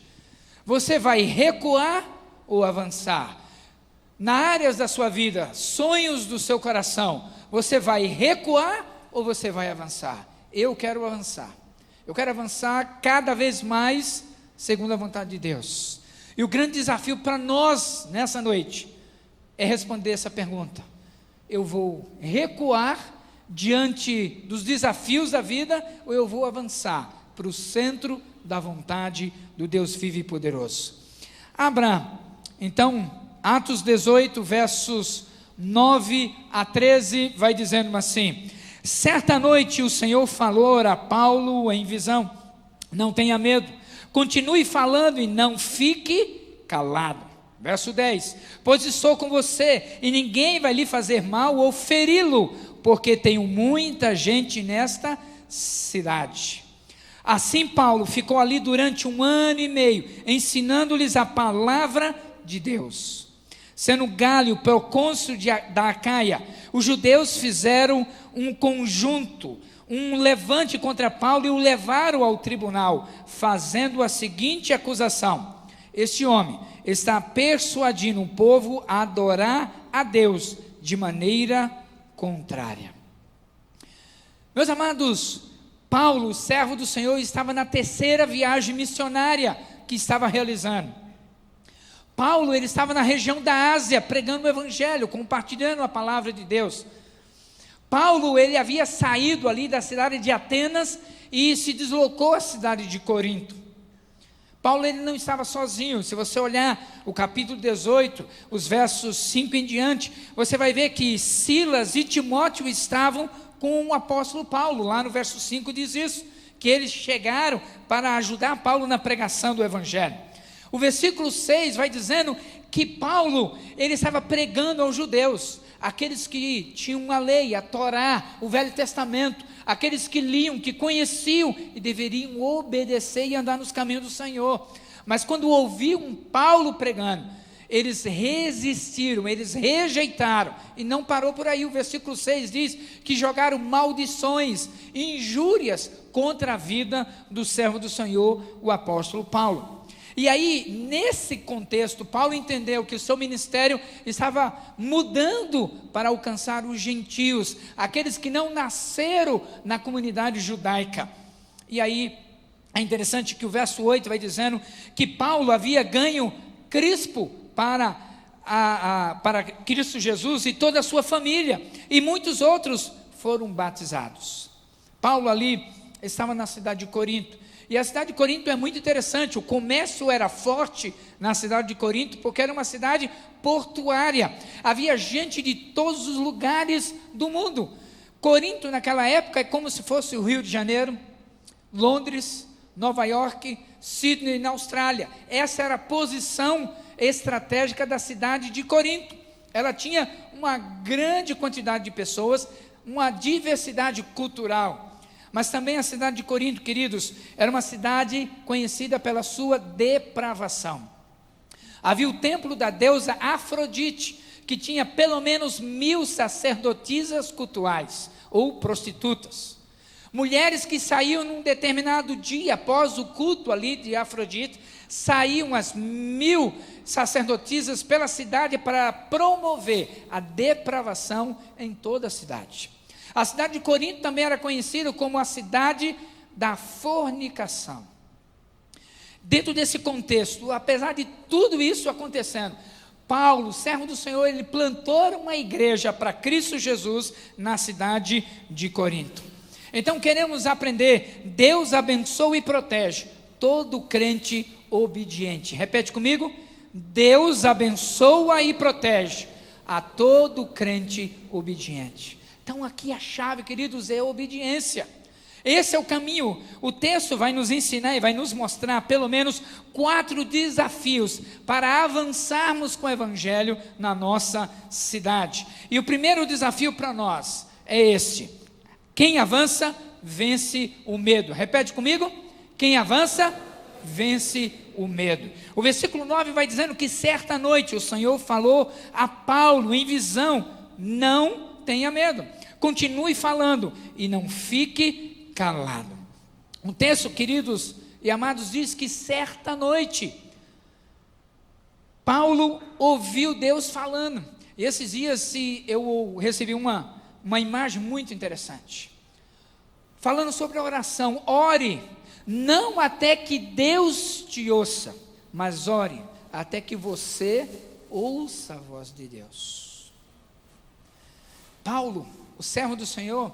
Você vai recuar ou avançar? Na áreas da sua vida, sonhos do seu coração, você vai recuar ou você vai avançar? Eu quero avançar. Eu quero avançar cada vez mais segundo a vontade de Deus. E o grande desafio para nós nessa noite é responder essa pergunta: eu vou recuar diante dos desafios da vida ou eu vou avançar para o centro da vontade do Deus vivo e poderoso? Abra então Atos 18, versos 9 a 13, vai dizendo assim: certa noite o Senhor falou a Paulo em visão: não tenha medo, continue falando e não fique calado. Verso 10: pois estou com você e ninguém vai lhe fazer mal ou feri-lo, porque tenho muita gente nesta cidade. Assim Paulo ficou ali durante 1 ano e meio, ensinando-lhes a palavra de Deus. Sendo Gálio procônsul da Acaia, os judeus fizeram um conjunto, um levante contra Paulo e o levaram ao tribunal, fazendo a seguinte acusação: este homem está persuadindo o povo a adorar a Deus de maneira contrária. Meus amados, Paulo, servo do Senhor, estava na 3ª viagem missionária que estava realizando. Paulo, ele estava na região da Ásia, pregando o evangelho, compartilhando a palavra de Deus. Paulo, ele havia saído ali da cidade de Atenas e se deslocou à cidade de Corinto. Paulo, ele não estava sozinho. Se você olhar o capítulo 18, os versos 5 em diante, você vai ver que Silas e Timóteo estavam com o apóstolo Paulo. Lá no verso 5 diz isso, que eles chegaram para ajudar Paulo na pregação do evangelho. O versículo 6 vai dizendo que Paulo, ele estava pregando aos judeus, aqueles que tinham a lei, a Torá, o Velho Testamento, aqueles que liam, que conheciam e deveriam obedecer e andar nos caminhos do Senhor. Mas quando ouviam Paulo pregando, eles resistiram, eles rejeitaram, e não parou por aí. O versículo 6 diz que jogaram maldições, injúrias contra a vida do servo do Senhor, o apóstolo Paulo. E aí, nesse contexto, Paulo entendeu que o seu ministério estava mudando para alcançar os gentios, aqueles que não nasceram na comunidade judaica. E aí, é interessante que o verso 8 vai dizendo que Paulo havia ganho Crispo para Cristo Jesus e toda a sua família, e muitos outros foram batizados. Paulo ali estava na cidade de Corinto. E a cidade de Corinto é muito interessante. O comércio era forte na cidade de Corinto, porque era uma cidade portuária. Havia gente de todos os lugares do mundo. Corinto, naquela época, é como se fosse o Rio de Janeiro, Londres, Nova York, Sydney, na Austrália. Essa era a posição estratégica da cidade de Corinto. Ela tinha uma grande quantidade de pessoas, uma diversidade cultural. Mas também a cidade de Corinto, queridos, era uma cidade conhecida pela sua depravação. Havia o templo da deusa Afrodite, que tinha pelo menos 1000 sacerdotisas cultuais, ou prostitutas. Mulheres que saíam num determinado dia, após o culto ali de Afrodite, saíam as 1000 sacerdotisas pela cidade para promover a depravação em toda a cidade. A cidade de Corinto também era conhecida como a cidade da fornicação. Dentro desse contexto, apesar de tudo isso acontecendo, Paulo, servo do Senhor, ele plantou uma igreja para Cristo Jesus na cidade de Corinto. Então queremos aprender: Deus abençoa e protege todo crente obediente. Repete comigo: Deus abençoa e protege a todo crente obediente. Então aqui a chave, queridos, é a obediência. Esse é o caminho. O texto vai nos ensinar e vai nos mostrar pelo menos 4 desafios para avançarmos com o evangelho na nossa cidade. E o primeiro desafio para nós é este: quem avança, vence o medo. Repete comigo: quem avança, vence o medo. O versículo 9 vai dizendo que certa noite o Senhor falou a Paulo em visão: não tenha medo, continue falando e não fique calado. O texto, queridos e amados, diz que certa noite Paulo ouviu Deus falando. E esses dias eu recebi uma imagem muito interessante, falando sobre a oração. Ore, não até que Deus te ouça, mas ore até que você ouça a voz de Deus. Paulo, o servo do Senhor,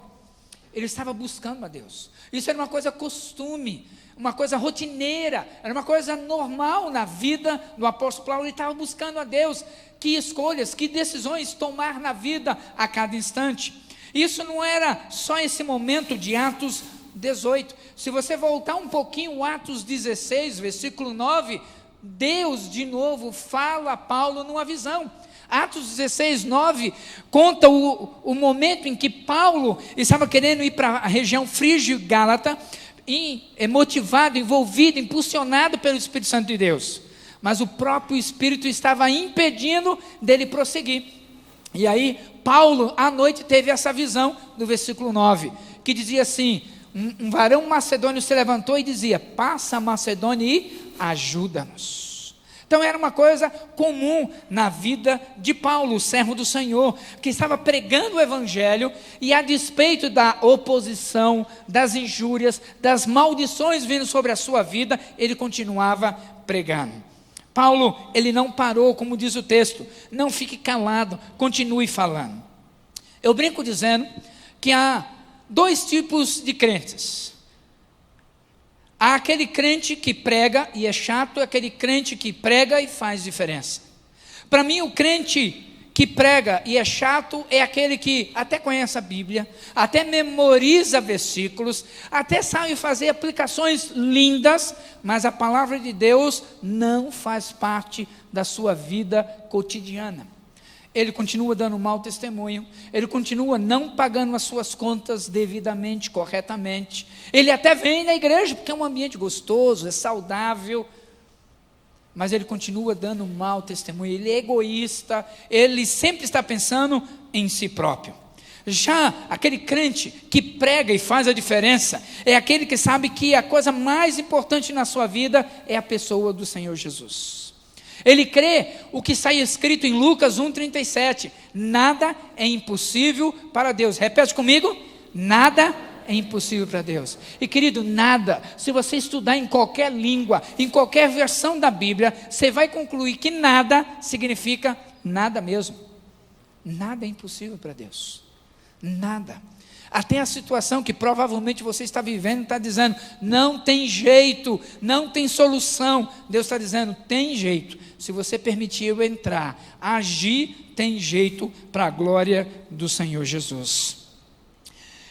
ele estava buscando a Deus. Isso era uma coisa costume, uma coisa rotineira, era uma coisa normal na vida do apóstolo Paulo. Ele estava buscando a Deus. Que escolhas, que decisões tomar na vida a cada instante. Isso não era só esse momento de Atos 18. Se você voltar um pouquinho, Atos 16, versículo 9, Deus de novo fala a Paulo numa visão. Atos 16, 9, conta o momento em que Paulo estava querendo ir para a região Frígio-Gálata, motivado, envolvido, impulsionado pelo Espírito Santo de Deus. Mas o próprio Espírito estava impedindo dele prosseguir. E aí, Paulo, à noite, teve essa visão do versículo 9, que dizia assim: um varão macedônio se levantou e dizia: passa a Macedônia e ajuda-nos. Então era uma coisa comum na vida de Paulo, o servo do Senhor, que estava pregando o evangelho, e a despeito da oposição, das injúrias, das maldições vindo sobre a sua vida, ele continuava pregando. Paulo, ele não parou, como diz o texto: não fique calado, continue falando. Eu brinco dizendo que há 2 tipos de crentes. Há aquele crente que prega e é chato, aquele crente que prega e faz diferença. Para mim, o crente que prega e é chato é aquele que até conhece a Bíblia, até memoriza versículos, até sabe fazer aplicações lindas, mas a palavra de Deus não faz parte da sua vida cotidiana. Ele continua dando mau testemunho, ele continua não pagando as suas contas devidamente, corretamente. Ele até vem na igreja porque é um ambiente gostoso, é saudável, mas ele continua dando mau testemunho. Ele é egoísta, ele sempre está pensando em si próprio. Já aquele crente que prega e faz a diferença é aquele que sabe que a coisa mais importante na sua vida é a pessoa do Senhor Jesus. Ele crê o que está escrito em Lucas 1,37: nada é impossível para Deus. Repete comigo: nada é impossível para Deus. E querido, nada, se você estudar em qualquer língua, em qualquer versão da Bíblia, você vai concluir que nada significa nada mesmo. Nada é impossível para Deus. Nada. Até a situação que provavelmente você está vivendo está dizendo, não tem jeito, não tem solução. Deus está dizendo, tem jeito. Se você permitir eu entrar, agir, tem jeito para a glória do Senhor Jesus.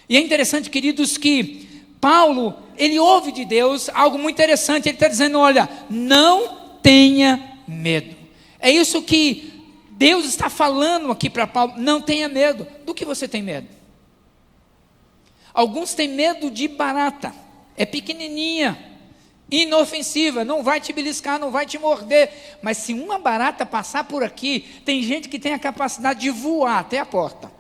E é interessante, queridos, que Paulo, ele ouve de Deus algo muito interessante. Ele está dizendo, olha, não tenha medo. É isso que Deus está falando aqui para Paulo, não tenha medo. Do que você tem medo? Alguns têm medo de barata, é pequenininha, inofensiva, não vai te beliscar, não vai te morder, mas se uma barata passar por aqui, tem gente que tem a capacidade de voar até a porta,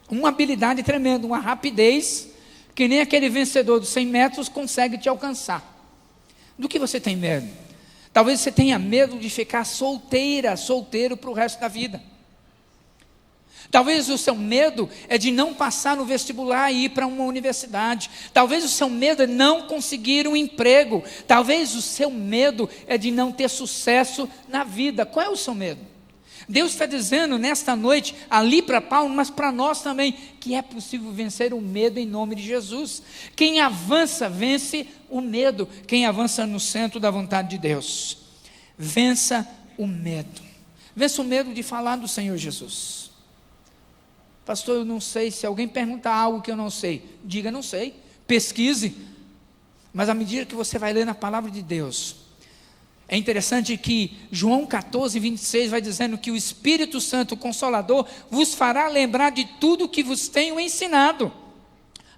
uma habilidade tremenda, uma rapidez, que nem aquele vencedor dos 100 metros consegue te alcançar. Do que você tem medo? Talvez você tenha medo de ficar solteiro para o resto da vida. Talvez o seu medo é de não passar no vestibular e ir para uma universidade. Talvez o seu medo é não conseguir um emprego. Talvez o seu medo é de não ter sucesso na vida. Qual é o seu medo? Deus está dizendo nesta noite, ali para Paulo, mas para nós também, que é possível vencer o medo em nome de Jesus. Quem avança, vence o medo. Quem avança no centro da vontade de Deus. Vença o medo. Vença o medo de falar do Senhor Jesus. Pastor, eu não sei. Se alguém perguntar algo que eu não sei, diga não sei, pesquise. Mas à medida que você vai ler na palavra de Deus, é interessante que João 14, 26 vai dizendo que o Espírito Santo, o Consolador, vos fará lembrar de tudo que vos tenho ensinado.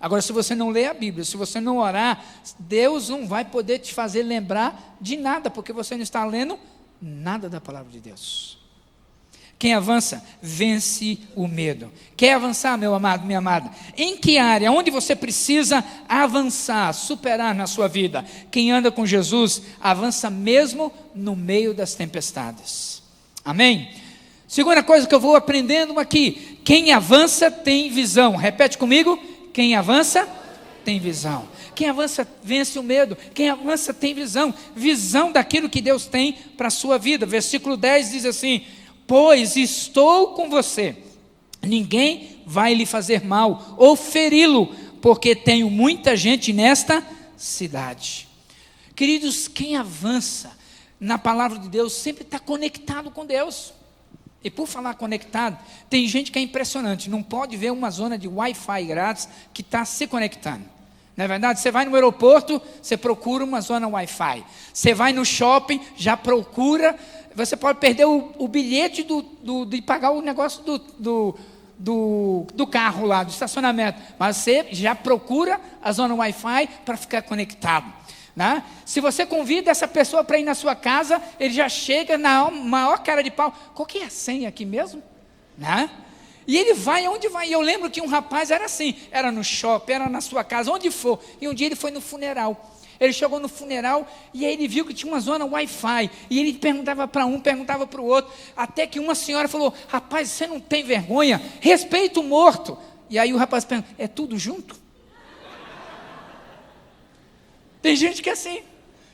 Agora, se você não ler a Bíblia, se você não orar, Deus não vai poder te fazer lembrar de nada, porque você não está lendo nada da palavra de Deus. Quem avança, vence o medo. Quer avançar, meu amado, minha amada? Em que área? Onde você precisa avançar, superar na sua vida? Quem anda com Jesus, avança mesmo no meio das tempestades. Amém? Segunda coisa que eu vou aprendendo aqui. Quem avança tem visão. Repete comigo. Quem avança tem visão. Quem avança vence o medo. Quem avança tem visão. Visão daquilo que Deus tem para a sua vida. Versículo 10 diz assim: pois estou com você, ninguém vai lhe fazer mal ou feri-lo, porque tenho muita gente nesta cidade. Queridos, quem avança na palavra de Deus sempre está conectado com Deus. E por falar conectado, tem gente que é impressionante, não pode ver uma zona de Wi-Fi grátis que está se conectando. Não é verdade? Você vai no aeroporto, você procura uma zona Wi-Fi. Você vai no shopping, já procura. Você pode perder o bilhete de pagar o negócio do carro lá, do estacionamento. Mas você já procura a zona Wi-Fi para ficar conectado. Né? Se você convida essa pessoa para ir na sua casa, ele já chega na maior cara de pau. Qual que é a senha aqui mesmo? Né? E ele vai onde vai. E eu lembro que um rapaz era assim, era no shopping, era na sua casa, onde for. E um dia ele foi no funeral. Ele chegou no funeral e aí ele viu que tinha uma zona Wi-Fi. E ele perguntava para um, perguntava para o outro. Até que uma senhora falou: rapaz, você não tem vergonha? Respeita o morto. E aí o rapaz pergunta: é tudo junto? Tem gente que é assim,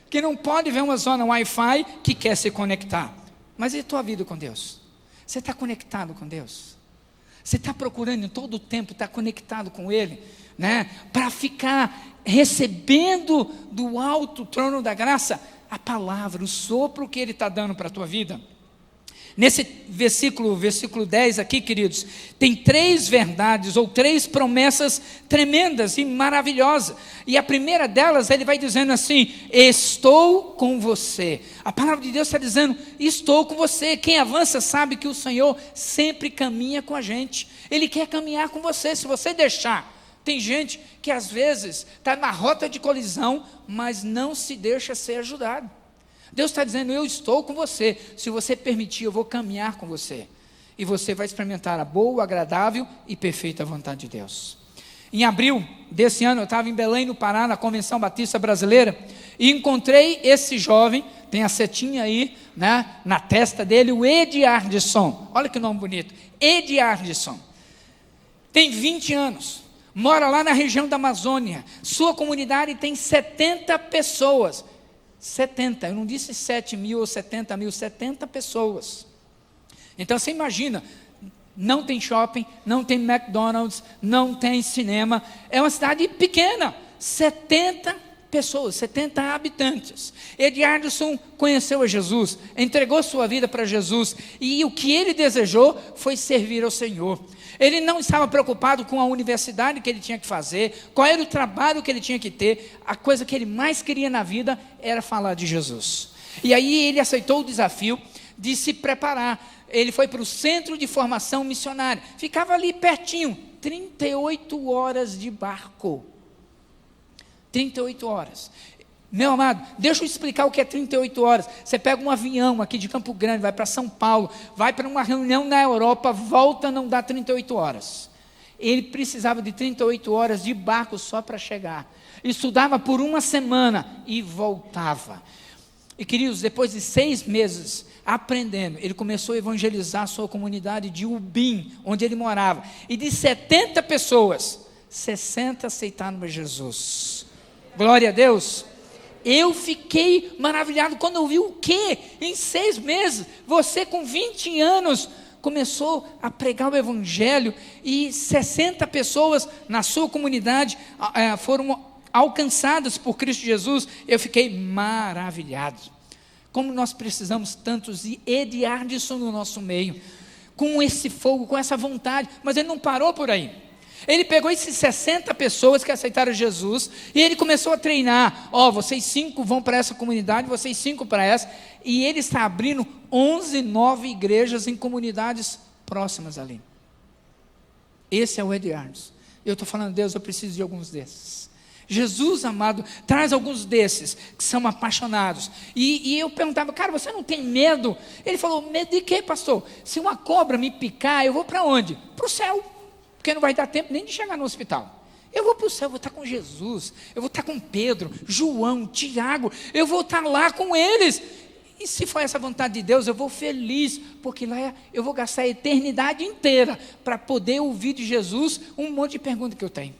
que não pode ver uma zona Wi-Fi que quer se conectar. Mas e a tua vida com Deus? Você está conectado com Deus? Você está procurando em todo o tempo estar conectado com Ele, né? Para ficar recebendo do alto trono da graça a palavra, o sopro que Ele está dando para a tua vida. Nesse versículo 10 aqui, queridos, tem 3 verdades ou 3 promessas tremendas e maravilhosas. E a primeira delas, ele vai dizendo assim: estou com você. A palavra de Deus está dizendo: estou com você. Quem avança sabe que o Senhor sempre caminha com a gente. Ele quer caminhar com você. Se você deixar, tem gente que às vezes está na rota de colisão, mas não se deixa ser ajudado. Deus está dizendo: eu estou com você. Se você permitir, eu vou caminhar com você. E você vai experimentar a boa, agradável e perfeita vontade de Deus. Em abril desse ano, eu estava em Belém, no Pará, na Convenção Batista Brasileira, e encontrei esse jovem, tem a setinha aí, né, na testa dele, o Ediardson. Olha que nome bonito, Ediardson. Tem 20 anos, mora lá na região da Amazônia. Sua comunidade tem 70 pessoas. 70, eu não disse 7 mil ou 70 mil, 70 pessoas. Então você imagina, não tem shopping, não tem McDonald's, não tem cinema. É uma cidade pequena, 70 pessoas, 70 habitantes. Ediardson conheceu a Jesus, entregou sua vida para Jesus, e o que ele desejou foi servir ao Senhor. Ele não estava preocupado com a universidade que ele tinha que fazer, qual era o trabalho que ele tinha que ter. A coisa que ele mais queria na vida era falar de Jesus. E aí ele aceitou o desafio de se preparar. Ele foi para o Centro de Formação Missionária, ficava ali pertinho, 38 horas de barco. 38 horas. Meu amado, deixa eu explicar o que é 38 horas. Você pega um avião aqui de Campo Grande, vai para São Paulo, vai para uma reunião na Europa, volta, não dá 38 horas. Ele precisava de 38 horas de barco só para chegar. Estudava por uma semana e voltava. E queridos, depois de 6 meses aprendendo, ele começou a evangelizar a sua comunidade de Ubim, onde ele morava. E de 70 pessoas, 60 aceitaram Jesus. Glória a Deus. Eu fiquei maravilhado quando eu vi o quê? Em 6 meses, você com 20 anos começou a pregar o evangelho e 60 pessoas na sua comunidade foram alcançadas por Cristo Jesus. Eu fiquei maravilhado. Como nós precisamos tantos de Ediardson no nosso meio, com esse fogo, com essa vontade. Mas ele não parou por aí. Ele pegou esses 60 pessoas que aceitaram Jesus e ele começou a treinar. Vocês 5 vão para essa comunidade, vocês 5 para essa. E ele está abrindo 11 igrejas em comunidades próximas ali. Esse é o Ediardson. Eu estou falando, Deus, eu preciso de alguns desses. Jesus, amado, traz alguns desses que são apaixonados. E eu perguntava, cara, você não tem medo? Ele falou, medo de quê, pastor? Se uma cobra me picar, eu vou para onde? Para o céu. Porque não vai dar tempo nem de chegar no hospital. Eu vou para o céu, eu vou estar com Jesus, eu vou estar com Pedro, João, Tiago, eu vou estar lá com eles. E se for essa vontade de Deus, eu vou feliz, porque lá eu vou gastar a eternidade inteira para poder ouvir de Jesus um monte de perguntas que eu tenho.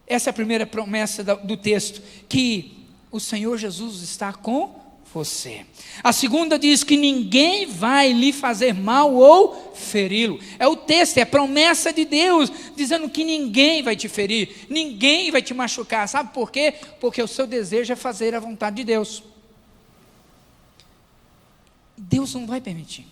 Essa é a primeira promessa do texto, que o Senhor Jesus está com você. A segunda diz que ninguém vai lhe fazer mal ou feri-lo. É o texto, é a promessa de Deus, dizendo que ninguém vai te ferir, ninguém vai te machucar. Sabe por quê? Porque o seu desejo é fazer a vontade de Deus. Deus não vai permitir.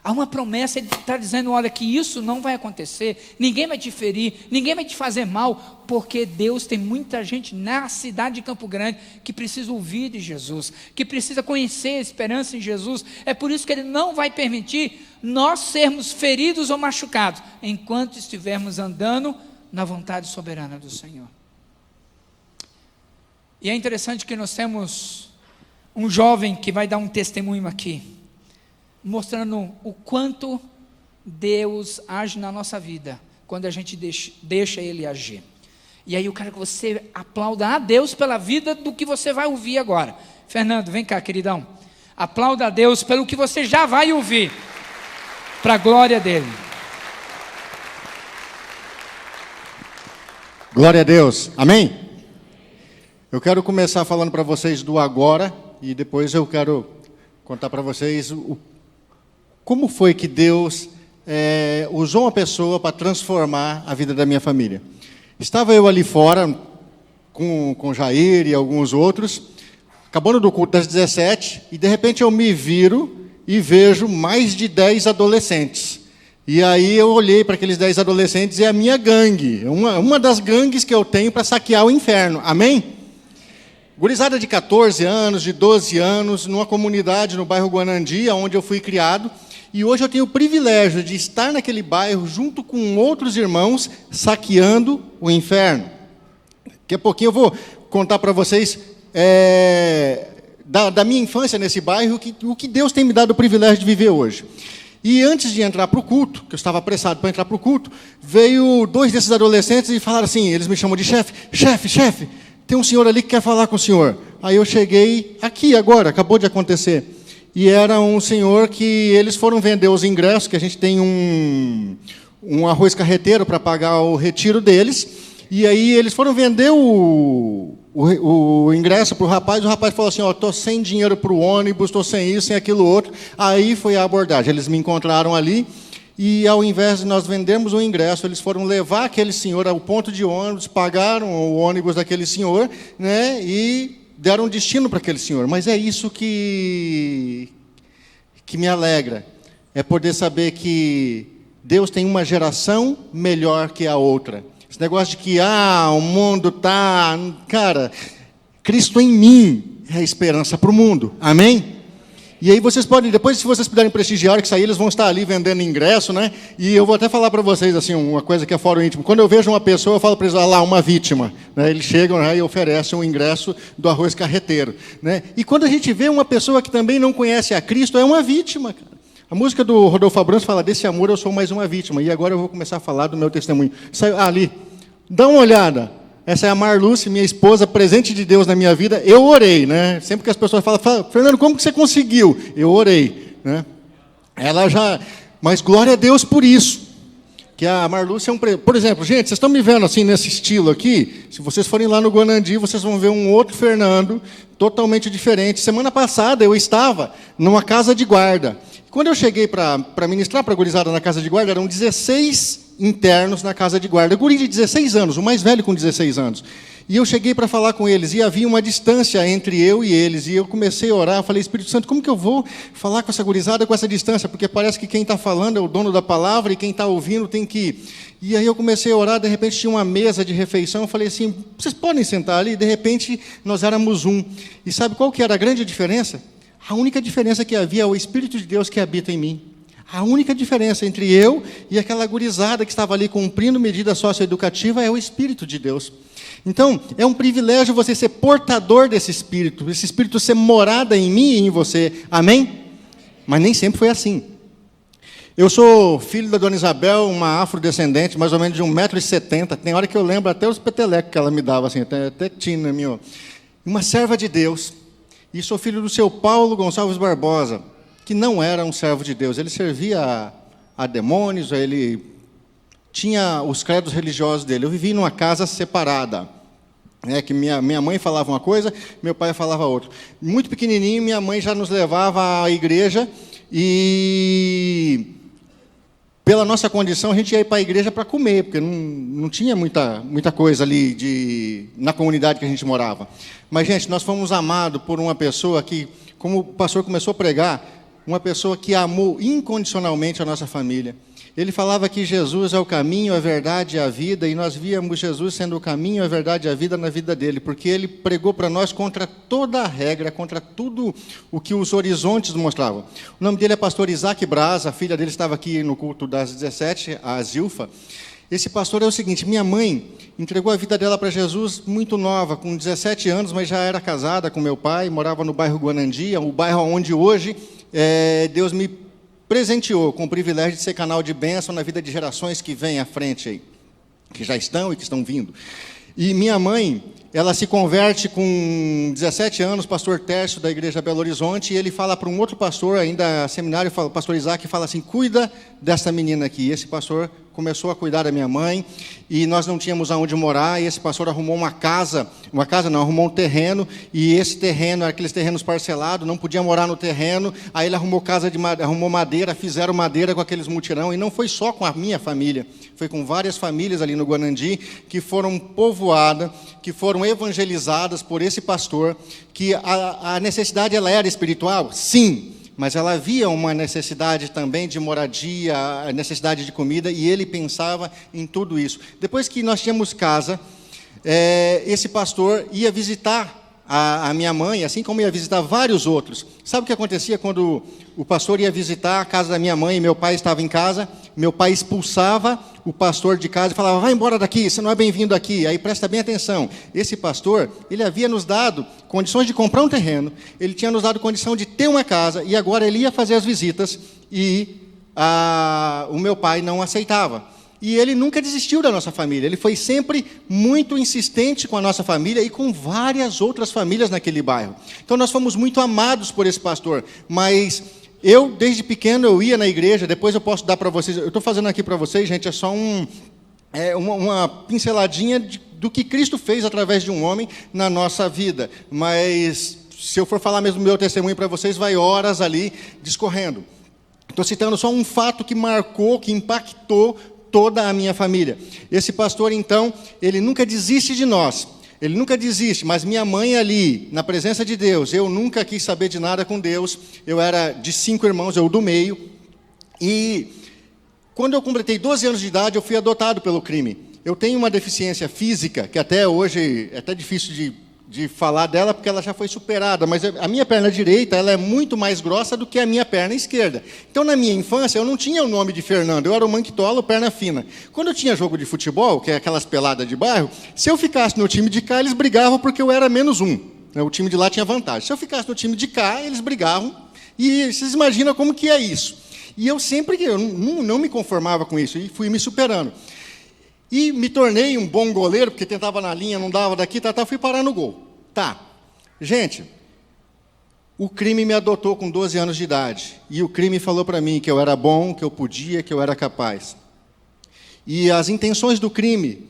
Há uma promessa, ele está dizendo, olha, que isso não vai acontecer, ninguém vai te ferir, ninguém vai te fazer mal, porque Deus tem muita gente na cidade de Campo Grande que precisa ouvir de Jesus, que precisa conhecer a esperança em Jesus. É por isso que ele não vai permitir nós sermos feridos ou machucados, enquanto estivermos andando na vontade soberana do Senhor. E é interessante que nós temos um jovem que vai dar um testemunho aqui, mostrando o quanto Deus age na nossa vida, quando a gente deixa Ele agir. E aí eu quero que você aplauda a Deus pela vida do que você vai ouvir agora. Fernando, vem cá, queridão. Aplauda a Deus pelo que você já vai ouvir, para a glória dEle. Glória a Deus, amém? Eu quero começar falando para vocês do agora, e depois eu quero contar para vocês como foi que Deus usou uma pessoa para transformar a vida da minha família. Estava eu ali fora, com Jair e alguns outros, acabando do culto das 17, e de repente eu me viro e vejo mais de 10 adolescentes. E aí eu olhei para aqueles 10 adolescentes e é a minha gangue, uma das gangues que eu tenho para saquear o inferno, amém? Gurizada de 14 anos, de 12 anos, numa comunidade no bairro Guanandi, onde eu fui criado, e hoje eu tenho o privilégio de estar naquele bairro junto com outros irmãos, saqueando o inferno. Daqui a pouquinho eu vou contar para vocês da minha infância nesse bairro, o que Deus tem me dado o privilégio de viver hoje. E antes de entrar para o culto, que eu estava apressado para entrar para o culto, veio 2 desses adolescentes e falaram assim, eles me chamam de chefe, tem um senhor ali que quer falar com o senhor. Aí eu cheguei aqui agora, acabou de acontecer. E era um senhor que eles foram vender os ingressos, que a gente tem um arroz carreteiro para pagar o retiro deles. E aí eles foram vender o o ingresso para o rapaz falou assim, estou sem dinheiro para o ônibus, estou sem isso, sem aquilo outro. Aí foi a abordagem, eles me encontraram ali, e ao invés de nós vendermos o ingresso, eles foram levar aquele senhor ao ponto de ônibus, pagaram o ônibus daquele senhor, né, e deram um destino para aquele senhor. Mas é isso que me alegra, é poder saber que Deus tem uma geração melhor que a outra. Esse negócio de que, o mundo está... Cara, Cristo em mim é a esperança para o mundo. Amém? E aí vocês podem, depois se vocês puderem prestigiar, a hora que sair, eles vão estar ali vendendo ingresso, né? E eu vou até falar para vocês, assim, uma coisa que é fora o íntimo. Quando eu vejo uma pessoa, eu falo para eles, lá, uma vítima. Né? Eles chegam, né, e oferecem um ingresso do arroz carreteiro. Né? E quando a gente vê uma pessoa que também não conhece a Cristo, é uma vítima, cara. A música do Rodolfo Abrantes fala, desse amor eu sou mais uma vítima. E agora eu vou começar a falar do meu testemunho. Ali, dá uma olhada. Essa é a Marluce, minha esposa, presente de Deus na minha vida. Eu orei, né? Sempre que as pessoas falam, Fernando, como que você conseguiu? Eu orei, né? Ela já... Mas glória a Deus por isso. Que a Marluce é Por exemplo, gente, vocês estão me vendo assim, nesse estilo aqui? Se vocês forem lá no Guanandi, vocês vão ver um outro Fernando, totalmente diferente. Semana passada eu estava numa casa de guarda. Quando eu cheguei para ministrar para a gurizada na casa de guarda, eram 16 internos na casa de guarda. Guri de 16 anos, o mais velho com 16 anos. E eu cheguei para falar com eles, e havia uma distância entre eu e eles. E eu comecei a orar, eu falei, Espírito Santo, como que eu vou falar com essa gurizada com essa distância? Porque parece que quem está falando é o dono da palavra, e quem está ouvindo tem que... E aí eu comecei a orar, de repente tinha uma mesa de refeição, eu falei assim, vocês podem sentar ali? De repente nós éramos um. E sabe qual que era a grande diferença? A única diferença que havia é o Espírito de Deus que habita em mim. A única diferença entre eu e aquela gurizada que estava ali cumprindo medida socioeducativa é o Espírito de Deus. Então, é um privilégio você ser portador desse Espírito, esse Espírito ser morada em mim e em você. Amém? Mas nem sempre foi assim. Eu sou filho da Dona Isabel, uma afrodescendente, mais ou menos de 1,70 m. Tem hora que eu lembro até os petelecos que ela me dava, assim, até tina minha. Uma serva de Deus. E sou filho do seu Paulo Gonçalves Barbosa, que não era um servo de Deus. Ele servia a demônios, ele tinha os credos religiosos dele. Eu vivi numa casa separada, né, que minha mãe falava uma coisa, meu pai falava outra. Muito pequenininho, minha mãe já nos levava à igreja, e pela nossa condição, a gente ia para a igreja para comer, porque não tinha muita coisa ali na comunidade que a gente morava. Mas, gente, nós fomos amados por uma pessoa que, como o pastor começou a pregar, uma pessoa que amou incondicionalmente a nossa família. Ele falava que Jesus é o caminho, a verdade e a vida, e nós víamos Jesus sendo o caminho, a verdade e a vida na vida dele, porque ele pregou para nós contra toda a regra, contra tudo o que os horizontes mostravam. O nome dele é pastor Isaac Braz, a filha dele estava aqui no culto das 17, a Zilfa. Esse pastor é o seguinte, minha mãe entregou a vida dela para Jesus muito nova, com 17 anos, mas já era casada com meu pai, morava no bairro Guanandi, o bairro onde hoje Deus me presenteou com o privilégio de ser canal de bênção na vida de gerações que vêm à frente aí, que já estão e que estão vindo. E minha mãe, ela se converte com 17 anos, pastor Tércio da igreja Belo Horizonte, e ele fala para um outro pastor, ainda seminário, o pastor Isaac, fala assim, cuida dessa menina aqui. E esse pastor começou a cuidar da minha mãe, e nós não tínhamos aonde morar, e esse pastor arrumou arrumou um terreno, e esse terreno, aqueles terrenos parcelados, não podia morar no terreno, aí ele arrumou madeira, fizeram madeira com aqueles mutirão, e não foi só com a minha família, foi com várias famílias ali no Guanandi, que foram povoadas, que foram evangelizadas por esse pastor, que a necessidade ela era espiritual? Sim, mas ela havia uma necessidade também de moradia, a necessidade de comida, e ele pensava em tudo isso. Depois que nós tínhamos casa, esse pastor ia visitar a minha mãe, assim como ia visitar vários outros. Sabe o que acontecia quando o pastor ia visitar a casa da minha mãe e meu pai estava em casa? Meu pai expulsava o pastor de casa e falava, vai embora daqui, você não é bem-vindo aqui. Aí presta bem atenção, esse pastor, ele havia nos dado condições de comprar um terreno, ele tinha nos dado condição de ter uma casa, e agora ele ia fazer as visitas, e o meu pai não aceitava. E ele nunca desistiu da nossa família, ele foi sempre muito insistente com a nossa família e com várias outras famílias naquele bairro. Então nós fomos muito amados por esse pastor, mas eu, desde pequeno, eu ia na igreja, depois eu posso dar para vocês, eu estou fazendo aqui para vocês, gente, é só uma pinceladinha do que Cristo fez através de um homem na nossa vida. Mas, se eu for falar mesmo do meu testemunho para vocês, vai horas ali discorrendo. Estou citando só um fato que marcou, que impactou toda a minha família. Esse pastor, então, ele nunca desiste de nós. Ele nunca desiste, mas minha mãe ali, na presença de Deus, eu nunca quis saber de nada com Deus. Eu era de 5 irmãos, eu do meio. E quando eu completei 12 anos de idade, eu fui adotado pelo crime. Eu tenho uma deficiência física, que até hoje é até difícil de falar dela, porque ela já foi superada, mas a minha perna direita ela é muito mais grossa do que a minha perna esquerda. Então, na minha infância, eu não tinha o nome de Fernando, eu era o Manquitolo, perna fina. Quando eu tinha jogo de futebol, que é aquelas peladas de bairro, se eu ficasse no time de cá, eles brigavam porque eu era -1. O time de lá tinha vantagem. Se eu ficasse no time de cá, eles brigavam, e vocês imaginam como que é isso. E eu não me conformava com isso, e fui me superando. E me tornei um bom goleiro, porque tentava na linha, não dava daqui, fui parar no gol. Gente, o crime me adotou com 12 anos de idade. E o crime falou para mim que eu era bom, que eu podia, que eu era capaz. E as intenções do crime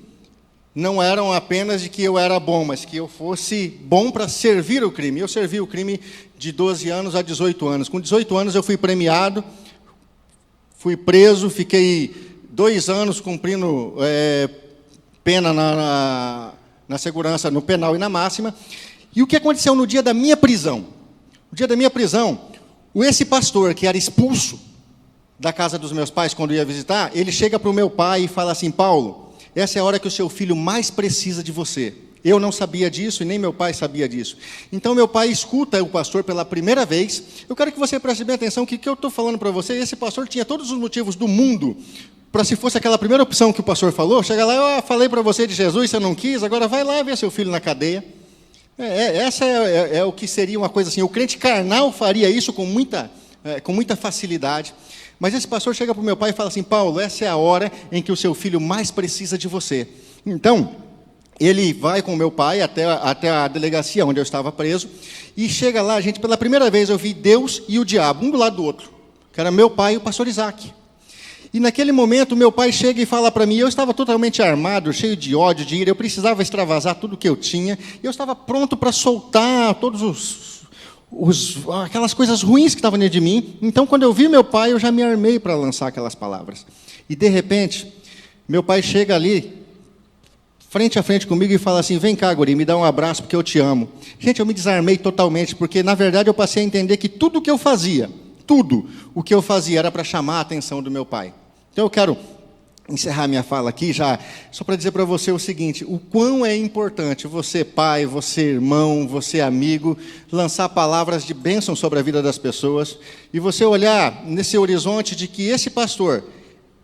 não eram apenas de que eu era bom, mas que eu fosse bom para servir o crime. Eu servi o crime de 12 anos a 18 anos. Com 18 anos eu fui premiado, fui preso, fiquei 2 anos cumprindo pena na segurança, no penal e na máxima. E o que aconteceu no dia da minha prisão? No dia da minha prisão, esse pastor, que era expulso da casa dos meus pais quando ia visitar, ele chega para o meu pai e fala assim: Paulo, essa é a hora que o seu filho mais precisa de você. Eu não sabia disso e nem meu pai sabia disso. Então, meu pai escuta o pastor pela primeira vez. Eu quero que você preste bem atenção que eu estou falando para você. Esse pastor tinha todos os motivos do mundo para, se fosse aquela primeira opção que o pastor falou, chega lá, eu falei para você de Jesus, você não quis, agora vai lá ver seu filho na cadeia. Essa é o que seria uma coisa assim, o crente carnal faria isso com muita facilidade. Mas esse pastor chega para o meu pai e fala assim: Paulo, essa é a hora em que o seu filho mais precisa de você. Então, ele vai com o meu pai até a delegacia onde eu estava preso, e chega lá, gente, pela primeira vez eu vi Deus e o diabo, um do lado do outro, que era meu pai e o pastor Isaac. E naquele momento, meu pai chega e fala para mim, eu estava totalmente armado, cheio de ódio, de ira, eu precisava extravasar tudo que eu tinha, e eu estava pronto para soltar todos aquelas coisas ruins que estavam dentro de mim. Então, quando eu vi meu pai, eu já me armei para lançar aquelas palavras. E, de repente, meu pai chega ali, frente a frente comigo, e fala assim: vem cá, guri, me dá um abraço, porque eu te amo. Gente, eu me desarmei totalmente, porque, na verdade, eu passei a entender que tudo o que eu fazia era para chamar a atenção do meu pai. Então, eu quero encerrar minha fala aqui, já só para dizer para você o seguinte: o quão é importante você, pai, você, irmão, você, amigo, lançar palavras de bênção sobre a vida das pessoas, e você olhar nesse horizonte de que esse pastor,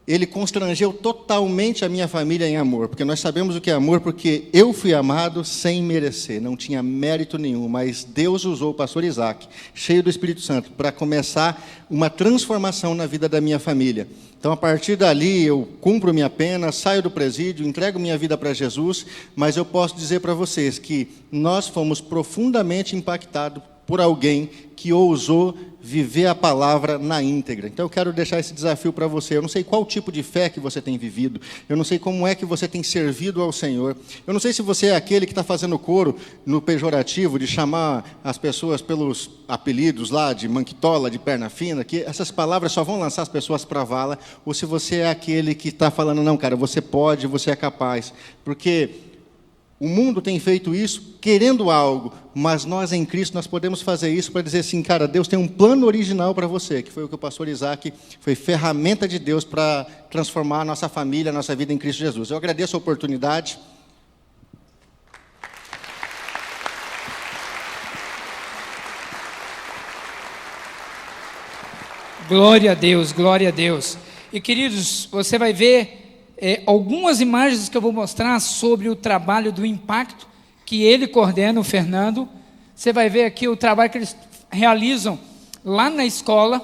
ele constrangeu totalmente a minha família em amor, porque nós sabemos o que é amor, porque eu fui amado sem merecer, não tinha mérito nenhum, mas Deus usou o pastor Isaac, cheio do Espírito Santo, para começar uma transformação na vida da minha família. Então, a partir dali, eu cumpro minha pena, saio do presídio, entrego minha vida para Jesus, mas eu posso dizer para vocês que nós fomos profundamente impactados por alguém que ousou viver a palavra na íntegra. Então, eu quero deixar esse desafio para você. Eu não sei qual tipo de fé que você tem vivido, eu não sei como é que você tem servido ao Senhor, eu não sei se você é aquele que está fazendo coro no pejorativo, de chamar as pessoas pelos apelidos lá, de manquitola, de perna fina, que essas palavras só vão lançar as pessoas para a vala, ou se você é aquele que está falando: não, cara, você pode, você é capaz, porque o mundo tem feito isso querendo algo, mas nós em Cristo nós podemos fazer isso para dizer assim: cara, Deus tem um plano original para você, que foi o que o pastor Isaac foi ferramenta de Deus para transformar a nossa família, a nossa vida em Cristo Jesus. Eu agradeço a oportunidade. Glória a Deus, glória a Deus. E queridos, você vai ver algumas imagens que eu vou mostrar sobre o trabalho do impacto que ele coordena, o Fernando. Você vai ver aqui o trabalho que eles realizam lá na escola,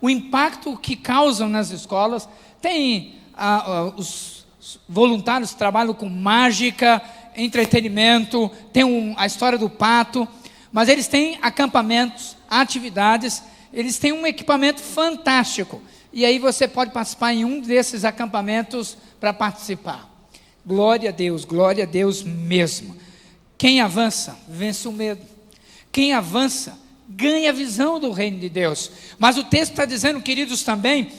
o impacto que causam nas escolas. Tem os voluntários que trabalham com mágica, entretenimento, tem a história do pato, mas eles têm acampamentos, atividades, eles têm um equipamento fantástico. E aí você pode participar em um desses acampamentos para participar. Glória a Deus mesmo. Quem avança, vence o medo. Quem avança, ganha a visão do reino de Deus. Mas o texto está dizendo, queridos, também,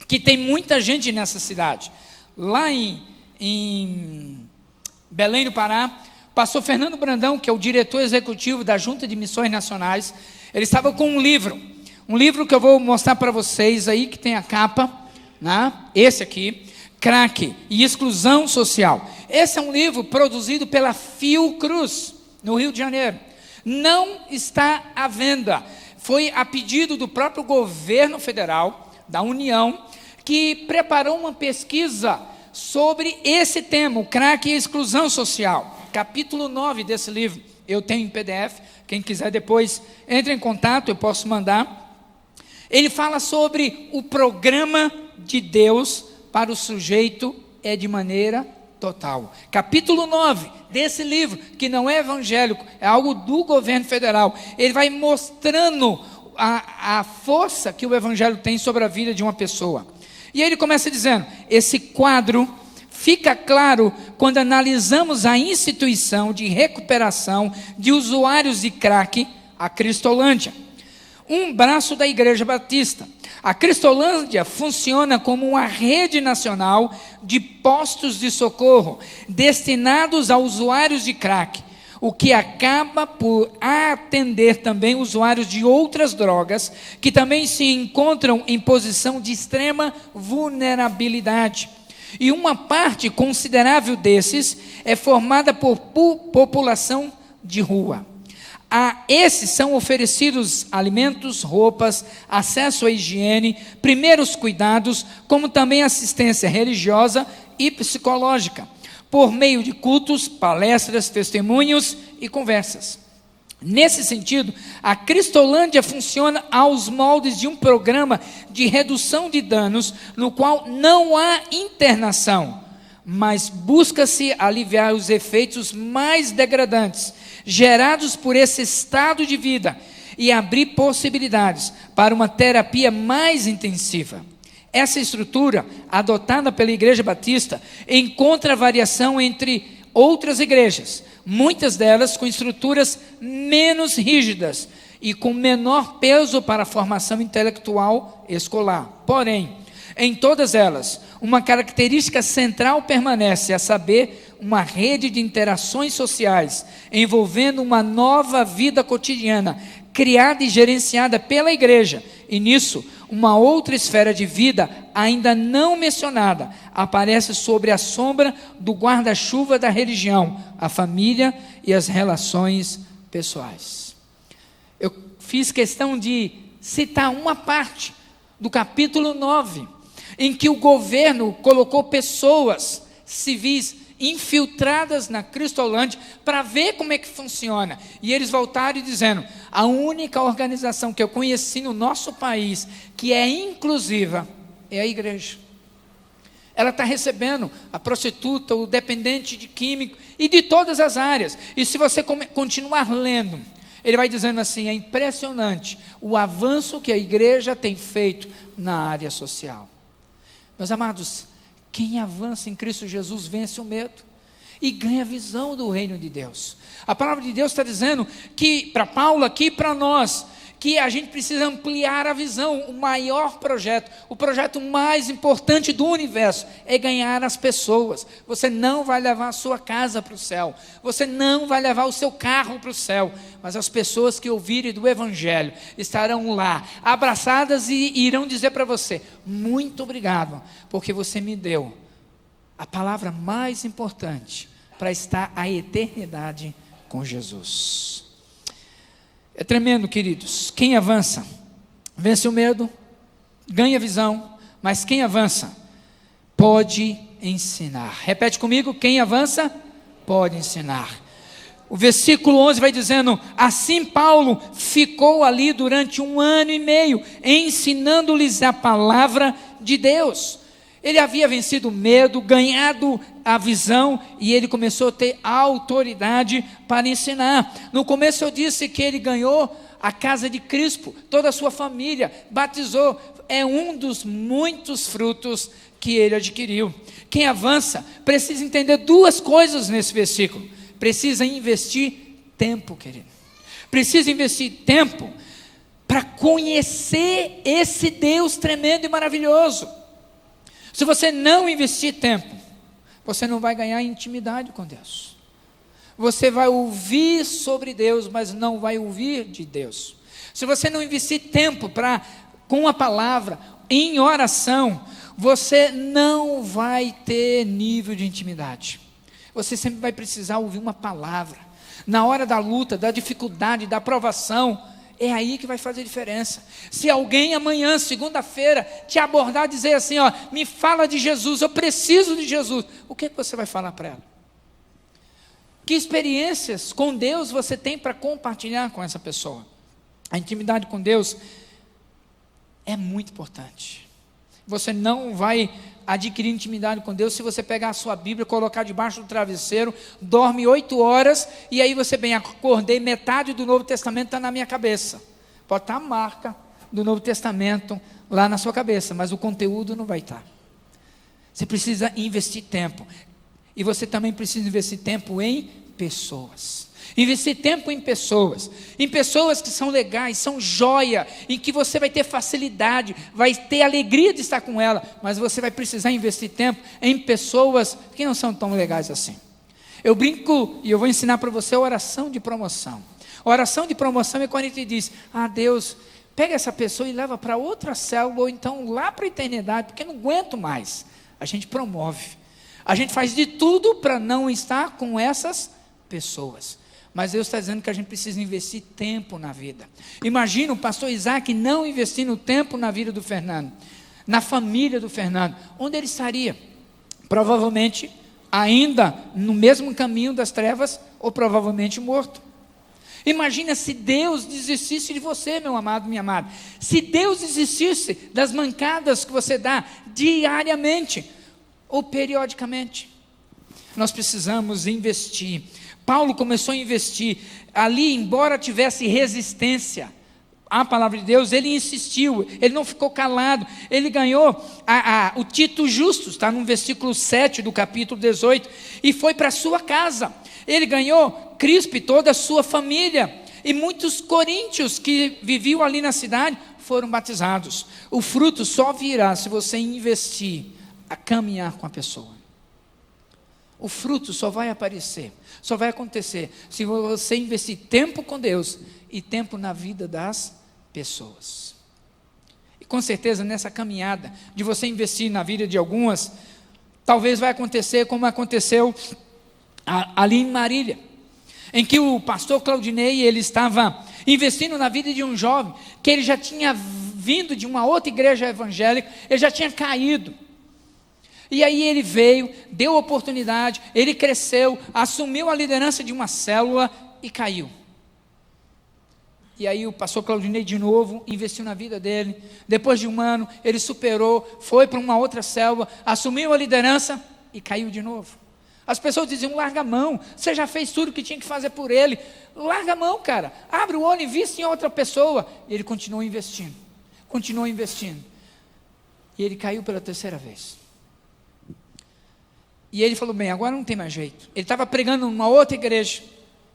que tem muita gente nessa cidade. Lá em Belém do Pará, pastor Fernando Brandão, que é o diretor executivo da Junta de Missões Nacionais, ele estava com um livro que eu vou mostrar para vocês aí, que tem a capa, né? Esse aqui, Crack e Exclusão Social. Esse é um livro produzido pela Fiocruz, no Rio de Janeiro. Não está à venda. Foi a pedido do próprio governo federal, da União, que preparou uma pesquisa sobre esse tema, o crack e a exclusão social. Capítulo 9 desse livro, eu tenho em PDF, quem quiser depois, entre em contato, eu posso mandar. Ele fala sobre o programa de Deus para o sujeito é de maneira total. Capítulo 9 desse livro, que não é evangélico, é algo do governo federal. Ele vai mostrando a força que o evangelho tem sobre a vida de uma pessoa. E aí ele começa dizendo, esse quadro fica claro quando analisamos a instituição de recuperação de usuários de crack, a Cristolândia, um braço da Igreja Batista. A Cristolândia funciona como uma rede nacional de postos de socorro destinados a usuários de crack, o que acaba por atender também usuários de outras drogas que também se encontram em posição de extrema vulnerabilidade. E uma parte considerável desses é formada por população de rua. A esses são oferecidos alimentos, roupas, acesso à higiene, primeiros cuidados, como também assistência religiosa e psicológica, por meio de cultos, palestras, testemunhos e conversas. Nesse sentido, a Cristolândia funciona aos moldes de um programa de redução de danos, no qual não há internação, mas busca-se aliviar os efeitos mais degradantes gerados por esse estado de vida e abrir possibilidades para uma terapia mais intensiva. Essa estrutura, adotada pela Igreja Batista, encontra variação entre outras igrejas, muitas delas com estruturas menos rígidas e com menor peso para a formação intelectual escolar. Porém, em todas elas, uma característica central permanece, a saber, uma rede de interações sociais, envolvendo uma nova vida cotidiana, criada e gerenciada pela igreja, e nisso, uma outra esfera de vida, ainda não mencionada, aparece sobre a sombra do guarda-chuva da religião, a família e as relações pessoais. Eu fiz questão de citar uma parte do capítulo 9, em que o governo colocou pessoas civis infiltradas na Cristolândia para ver como é que funciona. E eles voltaram dizendo, a única organização que eu conheci no nosso país que é inclusiva é a igreja. Ela está recebendo a prostituta, o dependente de químico e de todas as áreas. E se você continuar lendo, ele vai dizendo assim, é impressionante o avanço que a igreja tem feito na área social. Meus amados, quem avança em Cristo Jesus vence o medo e ganha a visão do reino de Deus. A palavra de Deus está dizendo que, para Paulo aqui, para nós, que a gente precisa ampliar a visão. O maior projeto, o projeto mais importante do universo é ganhar as pessoas. Você não vai levar a sua casa para o céu, você não vai levar o seu carro para o céu, mas as pessoas que ouvirem do Evangelho estarão lá, abraçadas e irão dizer para você, muito obrigado, porque você me deu a palavra mais importante para estar a eternidade com Jesus. É tremendo, queridos. Quem avança, vence o medo, ganha visão, mas quem avança, pode ensinar. Repete comigo, quem avança, pode ensinar. O versículo 11 vai dizendo, assim Paulo ficou ali durante 1 ano e meio, ensinando-lhes a palavra de Deus. Ele havia vencido o medo, ganhado a visão, e ele começou a ter autoridade para ensinar. No começo eu disse que ele ganhou a casa de Crispo, toda a sua família, batizou. É um dos muitos frutos que ele adquiriu. Quem avança precisa entender duas coisas nesse versículo. Precisa investir tempo, querido. Precisa investir tempo para conhecer esse Deus tremendo e maravilhoso. Se você não investir tempo, você não vai ganhar intimidade com Deus. Você vai ouvir sobre Deus, mas não vai ouvir de Deus. Se você não investir tempo com a palavra, em oração, você não vai ter nível de intimidade. Você sempre vai precisar ouvir uma palavra. Na hora da luta, da dificuldade, da provação, é aí que vai fazer diferença. Se alguém amanhã, segunda-feira, te abordar e dizer assim, ó, me fala de Jesus, eu preciso de Jesus, o que você vai falar para ela? Que experiências com Deus você tem para compartilhar com essa pessoa? A intimidade com Deus é muito importante. Você não vai adquirir intimidade com Deus se você pegar a sua Bíblia, colocar debaixo do travesseiro, dorme 8 horas, e aí você bem, acordei, metade do Novo Testamento está na minha cabeça. Pode estar a marca do Novo Testamento lá na sua cabeça, mas o conteúdo não vai estar. Você precisa investir tempo. E você também precisa investir tempo em pessoas. Investir tempo em pessoas que são legais, são joia, em que você vai ter facilidade, vai ter alegria de estar com ela, mas você vai precisar investir tempo em pessoas que não são tão legais assim. Eu brinco e eu vou ensinar para você a oração de promoção. A oração de promoção é quando a gente diz, Deus, pega essa pessoa e leva para outra célula, ou então lá para a eternidade, porque não aguento mais. A gente promove. A gente faz de tudo para não estar com essas pessoas. Mas Deus está dizendo que a gente precisa investir tempo na vida. Imagina o pastor Isaac não investindo tempo na vida do Fernando, na família do Fernando. Onde ele estaria? Provavelmente ainda no mesmo caminho das trevas, ou provavelmente morto. Imagina se Deus desistisse de você, meu amado, minha amada. Se Deus desistisse das mancadas que você dá diariamente ou periodicamente. Nós precisamos investir. Paulo começou a investir ali, embora tivesse resistência à palavra de Deus, ele insistiu, ele não ficou calado, ele ganhou o título justo, está no versículo 7 do capítulo 18, e foi para a sua casa. Ele ganhou Crispo e toda a sua família, e muitos coríntios que viviam ali na cidade foram batizados. O fruto só virá se você investir a caminhar com a pessoa. O fruto só vai aparecer, só vai acontecer se você investir tempo com Deus e tempo na vida das pessoas. E com certeza nessa caminhada de você investir na vida de algumas, talvez vai acontecer como aconteceu ali em Marília, em que o pastor Claudinei, ele estava investindo na vida de um jovem, que ele já tinha vindo de uma outra igreja evangélica, ele já tinha caído. E aí ele veio, deu oportunidade, ele cresceu, assumiu a liderança de uma célula e caiu. E aí o pastor Claudinei de novo investiu na vida dele. Depois de um ano, ele superou, foi para uma outra célula, assumiu a liderança e caiu de novo. As pessoas diziam, larga a mão, você já fez tudo o que tinha que fazer por ele. Larga a mão, cara, abre o olho e investe em outra pessoa. E ele continuou investindo. E ele caiu pela 3ª vez. E ele falou, bem, agora não tem mais jeito. Ele estava pregando numa outra igreja,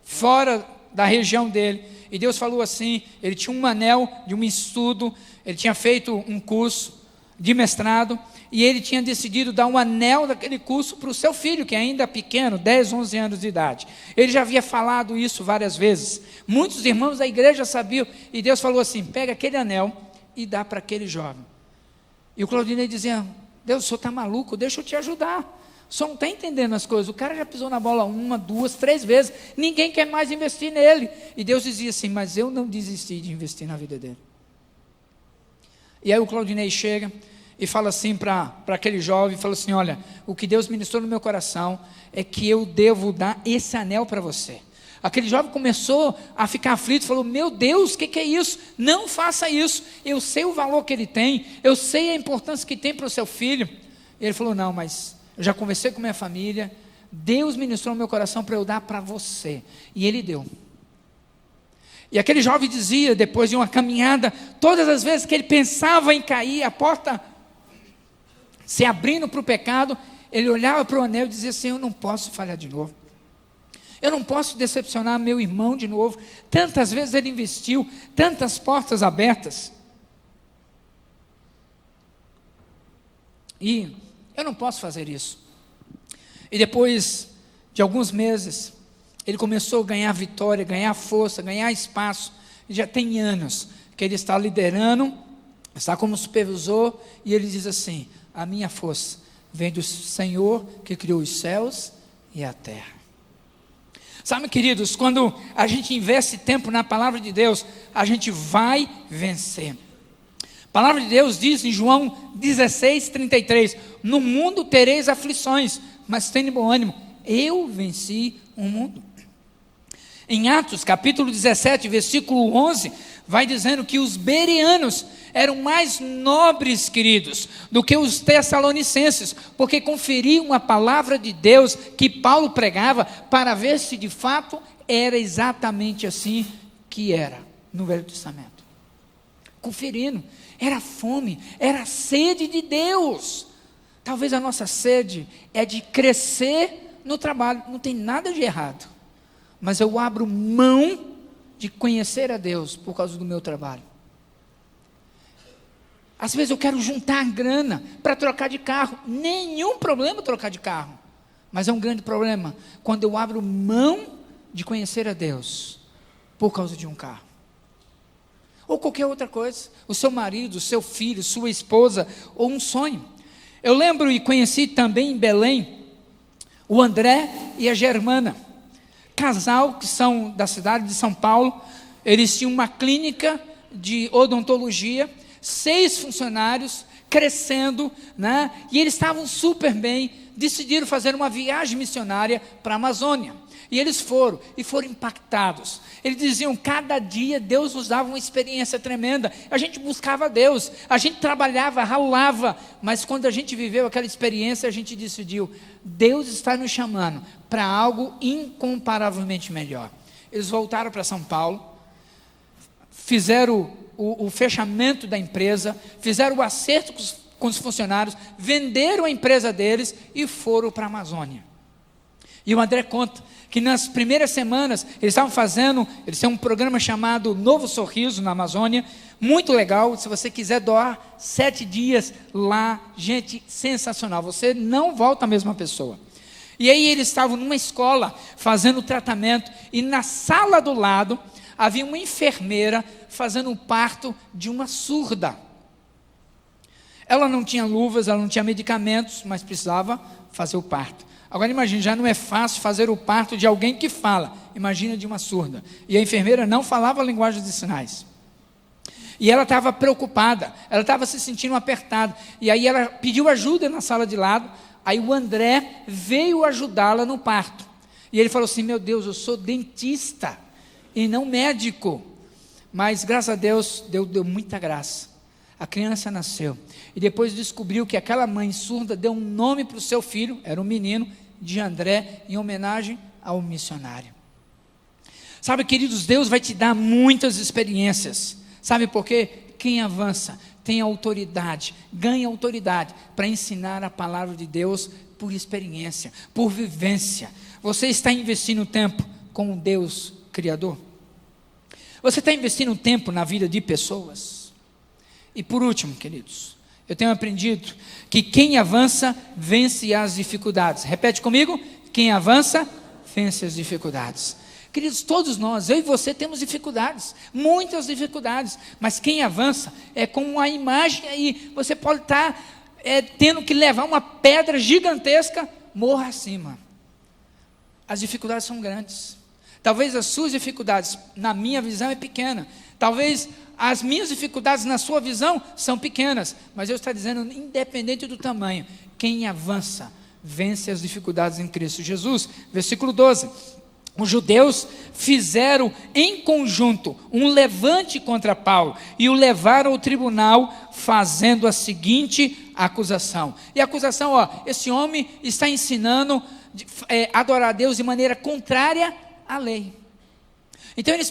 fora da região dele, e Deus falou assim, ele tinha um anel de um estudo, ele tinha feito um curso de mestrado, e ele tinha decidido dar um anel daquele curso para o seu filho, que ainda é pequeno, 10, 11 anos de idade. Ele já havia falado isso várias vezes. Muitos irmãos da igreja sabiam, e Deus falou assim, pega aquele anel e dá para aquele jovem. E o Claudinei dizia, Deus, o senhor está maluco, deixa eu te ajudar. O senhor não está entendendo as coisas, o cara já pisou na bola 1, 2, 3 vezes, ninguém quer mais investir nele. E Deus dizia assim, mas eu não desisti de investir na vida dele. E aí o Claudinei chega e fala assim para aquele jovem, fala assim, olha, o que Deus ministrou no meu coração é que eu devo dar esse anel para você. Aquele jovem começou a ficar aflito, falou, meu Deus, o que é isso? Não faça isso, eu sei o valor que ele tem, eu sei a importância que tem para o seu filho. E ele falou, não, mas eu já conversei com minha família, Deus ministrou no meu coração para eu dar para você. E ele deu. E aquele jovem dizia, depois de uma caminhada, todas as vezes que ele pensava em cair, a porta se abrindo para o pecado, ele olhava para o anel e dizia assim, eu não posso falhar de novo. Eu não posso decepcionar meu irmão de novo. Tantas vezes ele investiu, tantas portas abertas. E eu não posso fazer isso. E depois de alguns meses, ele começou a ganhar vitória, ganhar força, ganhar espaço. E já tem anos que ele está liderando, está como supervisor, e ele diz assim, a minha força vem do Senhor que criou os céus e a terra. Sabe, queridos, quando a gente investe tempo na palavra de Deus, a gente vai vencer. A palavra de Deus diz em João 16:33, no mundo tereis aflições, mas tenha bom ânimo, eu venci o mundo. Em Atos capítulo 17, versículo 11, vai dizendo que os bereanos eram mais nobres, queridos, do que os tessalonicenses, porque conferiam a palavra de Deus que Paulo pregava, para ver se de fato era exatamente assim que era no Velho Testamento. Conferindo, era fome, era sede de Deus. Talvez a nossa sede é de crescer no trabalho, não tem nada de errado, mas eu abro mão de conhecer a Deus por causa do meu trabalho. Às vezes eu quero juntar grana para trocar de carro, nenhum problema trocar de carro, mas é um grande problema quando eu abro mão de conhecer a Deus por causa de um carro. Ou qualquer outra coisa, o seu marido, o seu filho, sua esposa, ou um sonho. Eu lembro e conheci também em Belém, o André e a Germana, casal que são da cidade de São Paulo. Eles tinham uma clínica de odontologia, 6 funcionários, crescendo, né? E eles estavam super bem, decidiram fazer uma viagem missionária para a Amazônia. E eles foram impactados. Eles diziam, cada dia Deus nos dava uma experiência tremenda. A gente buscava Deus, a gente trabalhava, ralava, mas quando a gente viveu aquela experiência, a gente decidiu, Deus está nos chamando para algo incomparavelmente melhor. Eles voltaram para São Paulo, fizeram o fechamento da empresa, fizeram o acerto com os funcionários, venderam a empresa deles e foram para a Amazônia. E o André conta que nas primeiras semanas eles têm um programa chamado Novo Sorriso na Amazônia, muito legal. Se você quiser doar 7 dias lá, gente, sensacional, você não volta a mesma pessoa. E aí eles estavam numa escola fazendo tratamento, e na sala do lado havia uma enfermeira fazendo o parto de uma surda. Ela não tinha luvas, ela não tinha medicamentos, mas precisava fazer o parto. Agora imagine, já não é fácil fazer o parto de alguém que fala, imagina de uma surda. E a enfermeira não falava a linguagem de sinais. E ela estava preocupada, ela estava se sentindo apertada. E aí ela pediu ajuda na sala de lado, aí o André veio ajudá-la no parto. E ele falou assim, meu Deus, eu sou dentista e não médico. Mas graças a Deus, deu muita graça. A criança nasceu. E depois descobriu que aquela mãe surda deu um nome para o seu filho, era um menino, de André, em homenagem ao missionário. Sabe, queridos, Deus vai te dar muitas experiências. Sabe por quê? Quem avança tem autoridade, ganha autoridade para ensinar a palavra de Deus por experiência, por vivência. Você está investindo tempo com o Deus Criador? Você está investindo tempo na vida de pessoas? E por último, queridos, eu tenho aprendido que quem avança vence as dificuldades. Repete comigo, quem avança vence as dificuldades. Queridos, todos nós, eu e você, temos dificuldades, muitas dificuldades, mas quem avança é como uma imagem aí, você pode estar tendo que levar uma pedra gigantesca morro acima. As dificuldades são grandes. Talvez as suas dificuldades, na minha visão, é pequena. Talvez as minhas dificuldades, na sua visão, são pequenas. Mas eu estou dizendo, independente do tamanho, quem avança, vence as dificuldades em Cristo Jesus. Versículo 12. Os judeus fizeram em conjunto um levante contra Paulo e o levaram ao tribunal, fazendo a seguinte a acusação. E a acusação, esse homem está ensinando a adorar a Deus de maneira contrária à lei. Então eles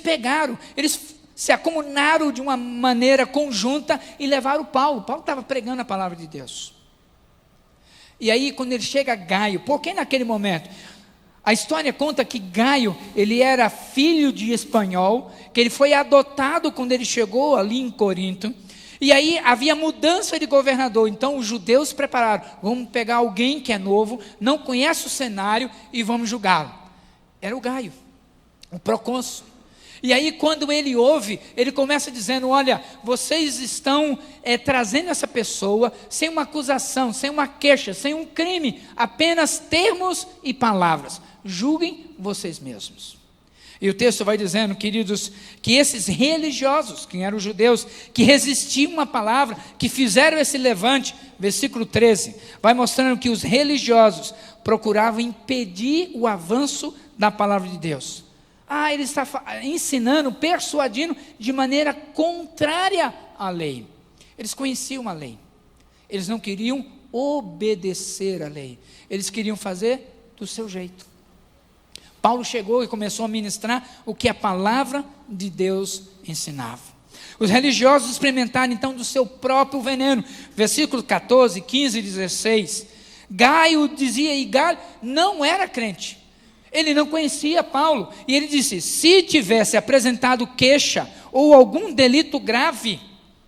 se acumularam de uma maneira conjunta e levaram Paulo. Paulo estava pregando a palavra de Deus. E aí quando ele chega a Gaio, por que naquele momento? A história conta que Gaio, ele era filho de espanhol, que ele foi adotado quando ele chegou ali em Corinto, e aí havia mudança de governador. Então os judeus prepararam, vamos pegar alguém que é novo, não conhece o cenário e vamos julgá-lo. Era o Gaio, o procônsul. E aí quando ele ouve, ele começa dizendo, olha, vocês estão trazendo essa pessoa sem uma acusação, sem uma queixa, sem um crime, apenas termos e palavras, julguem vocês mesmos. E o texto vai dizendo, queridos, que esses religiosos, que eram os judeus, que resistiam à palavra, que fizeram esse levante, versículo 13, vai mostrando que os religiosos procuravam impedir o avanço da palavra de Deus. Ele está ensinando, persuadindo de maneira contrária à lei. Eles conheciam a lei. Eles não queriam obedecer à lei. Eles queriam fazer do seu jeito. Paulo chegou e começou a ministrar o que a palavra de Deus ensinava. Os religiosos experimentaram então do seu próprio veneno. Versículos 14, 15 e 16. Gaio dizia, e Gaio não era crente. Ele não conhecia Paulo, e ele disse, se tivesse apresentado queixa, ou algum delito grave,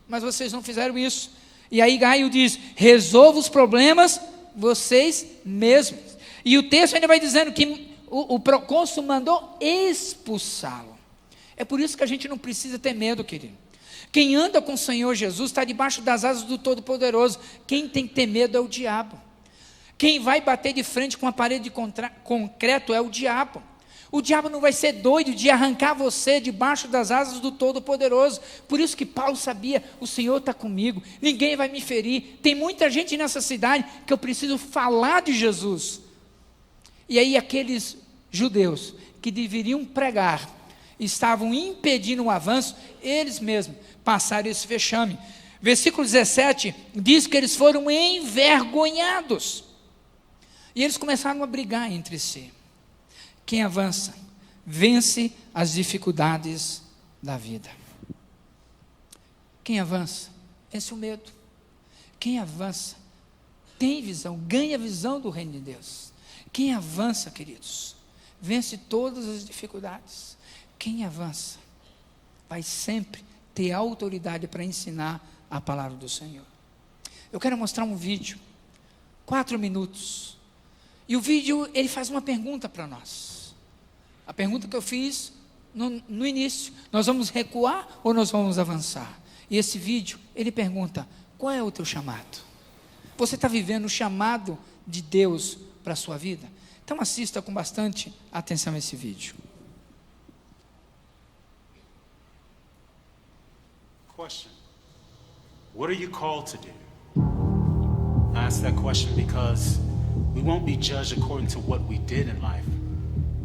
mas vocês não fizeram isso. E aí Gaio diz, resolva os problemas vocês mesmos. E o texto ainda vai dizendo que o procônsul mandou expulsá-lo. É por isso que a gente não precisa ter medo, querido. Quem anda com o Senhor Jesus está debaixo das asas do Todo-Poderoso. Quem tem que ter medo é o diabo. Quem vai bater de frente com uma parede de concreto é o diabo. O diabo não vai ser doido de arrancar você debaixo das asas do Todo-Poderoso. Por isso que Paulo sabia, o Senhor está comigo, ninguém vai me ferir. Tem muita gente nessa cidade que eu preciso falar de Jesus. E aí aqueles judeus que deveriam pregar, estavam impedindo o avanço, eles mesmos passaram esse vexame. Versículo 17 diz que eles foram envergonhados. E eles começaram a brigar entre si. Quem avança, vence as dificuldades da vida. Quem avança, vence o medo. Quem avança, tem visão, ganha visão do reino de Deus. Quem avança, queridos, vence todas as dificuldades. Quem avança, vai sempre ter autoridade para ensinar a palavra do Senhor. Eu quero mostrar um vídeo, 4 minutos. E o vídeo, ele faz uma pergunta para nós. A pergunta que eu fiz no início, nós vamos recuar ou nós vamos avançar? E esse vídeo, ele pergunta, qual é o teu chamado? Você está vivendo o chamado de Deus para a sua vida? Então assista com bastante atenção esse vídeo. Question. What are you called to do? I ask that question because we won't be judged according to what we did in life,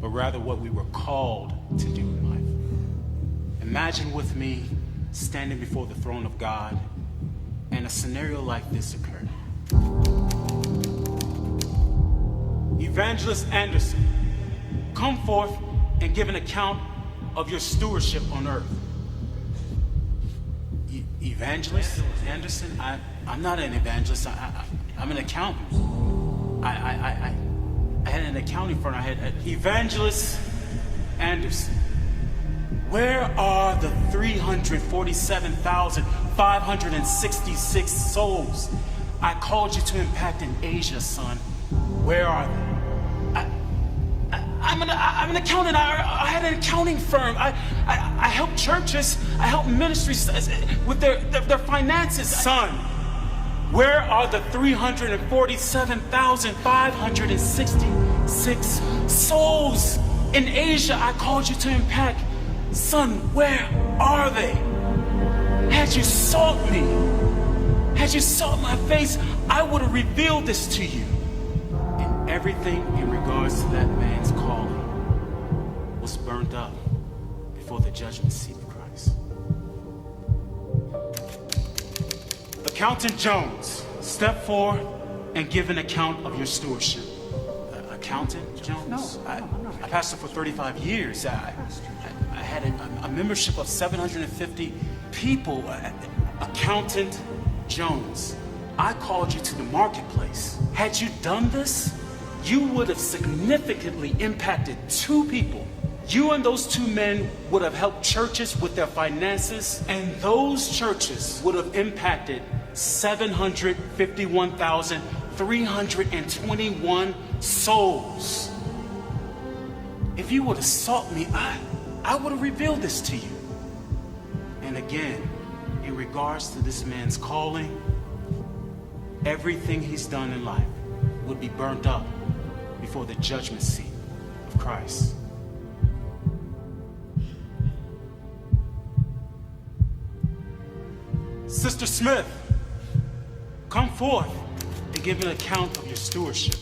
but rather what we were called to do in life. Imagine with me standing before the throne of God and a scenario like this occurred. Evangelist Anderson, come forth and give an account of your stewardship on earth. Evangelist Anderson? I'm not an evangelist. I'm an accountant. I had an accounting firm. I had Evangelist Anderson. Where are the 347,566 souls I called you to impact in Asia, son? Where are they? I'm an accountant. I had an accounting firm. I help churches. I help ministries with their finances. Son, where are the 347,566 souls in Asia I called you to impact? Son, where are they? Had you sought me, had you sought my face, I would have revealed this to you. And everything in regards to that man's calling was burned up before the judgment seat of Christ. Accountant Jones, Step forward and give an account of your stewardship. Accountant Jones? No. I pastored for 35 years. I had a membership of 750 people. Accountant Jones, I called you to the marketplace. Had you done this, you would have significantly impacted 2 people. You and those 2 men would have helped churches with their finances, and those churches would have impacted 751,321 souls. If you would have sought me, I would have revealed this to you. And again, in regards to this man's calling, everything he's done in life would be burnt up before the judgment seat of Christ. Sister Smith, come forth and give an account of your stewardship.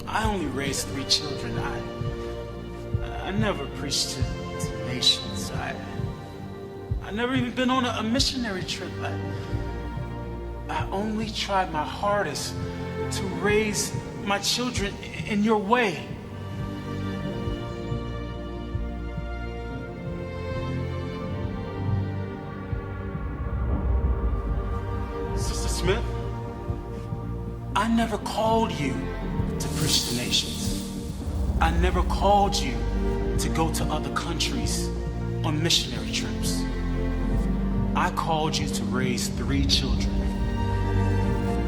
I only raised 3 children. I never preached to nations. I never even been on a missionary trip. I only tried my hardest to raise my children in your way. Sister Smith, I never called you to preach to nations. I never called you to go to other countries on missionary trips. I called you to raise 3 children.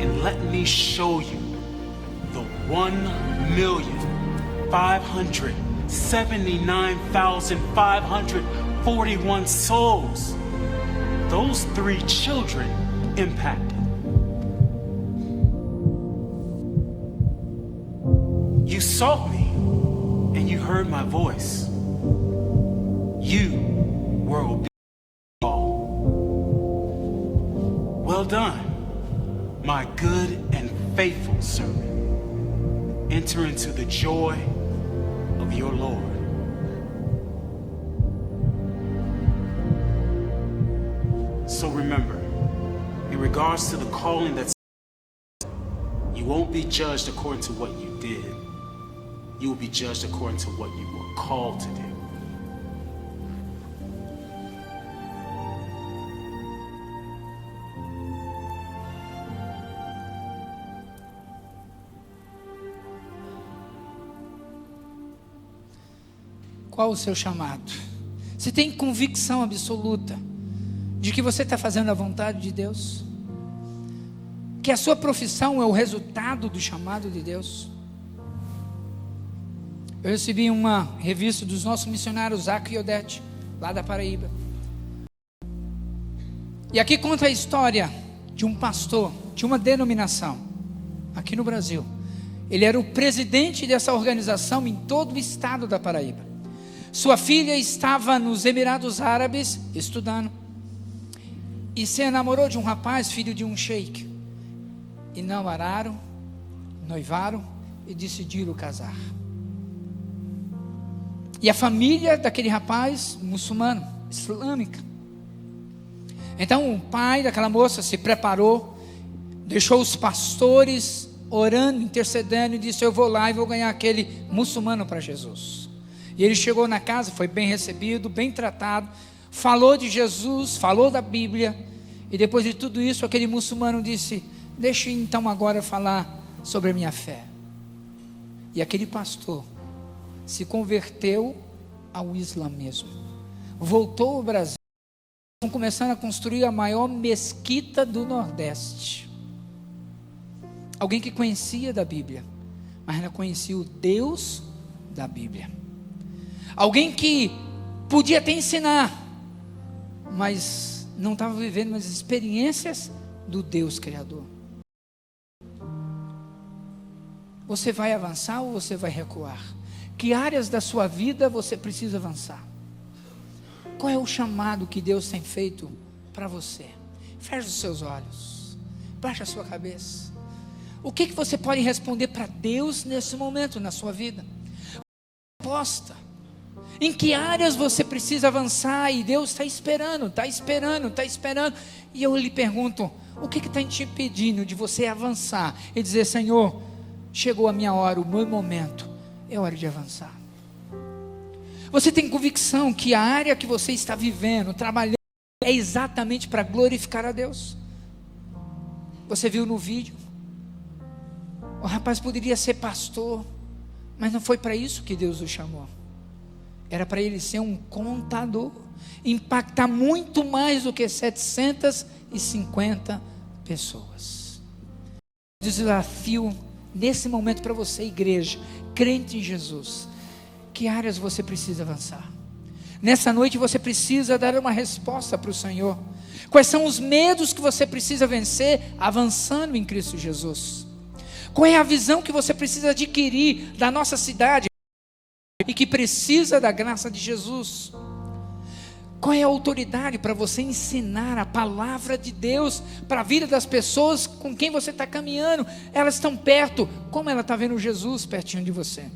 And let me show you the 1,579,541 souls those 3 children impacted. You sought me and you heard my voice. You were obedient. Well done, my good and faithful servant. Enter into the joy of your Lord. So remember, in regards to the calling that's, you won't be judged according to what you did. You will be judged according to what you were called to do. Qual o seu chamado? Você tem convicção absoluta de que você está fazendo a vontade de Deus? Que a sua profissão é o resultado do chamado de Deus? Eu recebi uma revista dos nossos missionários, Zaco e Odete, lá da Paraíba. E aqui conta a história de um pastor, de uma denominação, aqui no Brasil. Ele era o presidente dessa organização em todo o estado da Paraíba. Sua filha estava nos Emirados Árabes estudando e se enamorou de um rapaz, filho de um sheik, e namoraram, noivaram e decidiram casar. E a família daquele rapaz, muçulmano, islâmica. Então o pai daquela moça se preparou, deixou os pastores orando, intercedendo, e disse: eu vou lá e vou ganhar aquele muçulmano para Jesus. E ele chegou na casa, foi bem recebido, bem tratado, falou de Jesus, falou da Bíblia, e depois de tudo isso, aquele muçulmano disse: deixe então agora falar sobre a minha fé. E aquele pastor se converteu ao islamismo, voltou ao Brasil, estão começando a construir a maior mesquita do Nordeste. Alguém que conhecia da Bíblia, mas não conhecia o Deus da Bíblia. Alguém que podia até ensinar, mas não estava vivendo as experiências do Deus Criador. Você vai avançar ou você vai recuar? Que áreas da sua vida você precisa avançar? Qual é o chamado que Deus tem feito para você? Feche os seus olhos, baixa a sua cabeça. O que você pode responder para Deus nesse momento na sua vida? Resposta. Em que áreas você precisa avançar? E Deus está esperando, está esperando, está esperando. E eu lhe pergunto, o que está te impedindo de você avançar e dizer: Senhor, chegou a minha hora, o meu momento, é hora de avançar. Você tem convicção que a área que você está vivendo, trabalhando, é exatamente para glorificar a Deus? Você viu no vídeo, o rapaz poderia ser pastor, mas não foi para isso que Deus o chamou. Era para ele ser um contador, impactar muito mais do que 750 pessoas. Desafio nesse momento para você, igreja, crente em Jesus: que áreas você precisa avançar? Nessa noite você precisa dar uma resposta para o Senhor. Quais são os medos que você precisa vencer avançando em Cristo Jesus? Qual é a visão que você precisa adquirir da nossa cidade e que precisa da graça de Jesus? Qual é a autoridade para você ensinar a palavra de Deus para a vida das pessoas com quem você está caminhando? Elas estão perto, como ela está vendo Jesus pertinho de você?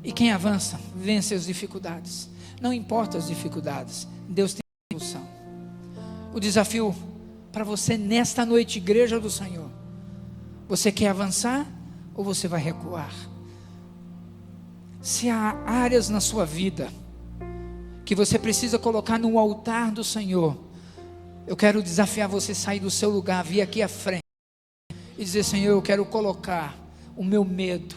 E quem avança, vence as dificuldades. Não importa as dificuldades, Deus tem solução. O desafio para você nesta noite, igreja do Senhor: você quer avançar ou você vai recuar? Se há áreas na sua vida que você precisa colocar no altar do Senhor, eu quero desafiar você a sair do seu lugar, vir aqui à frente e dizer: Senhor, eu quero colocar o meu medo,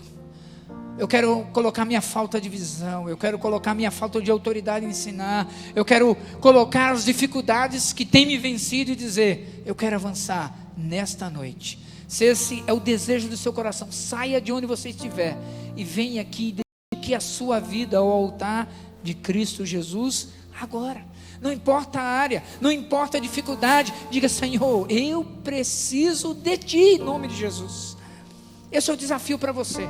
eu quero colocar minha falta de visão, eu quero colocar minha falta de autoridade em ensinar, eu quero colocar as dificuldades que têm me vencido e dizer: eu quero avançar nesta noite. Se esse é o desejo do seu coração, saia de onde você estiver e venha aqui e dedique a sua vida ao altar de Cristo Jesus agora. Não importa a área, não importa a dificuldade, diga: Senhor, eu preciso de Ti, em nome de Jesus. Esse é o desafio para você.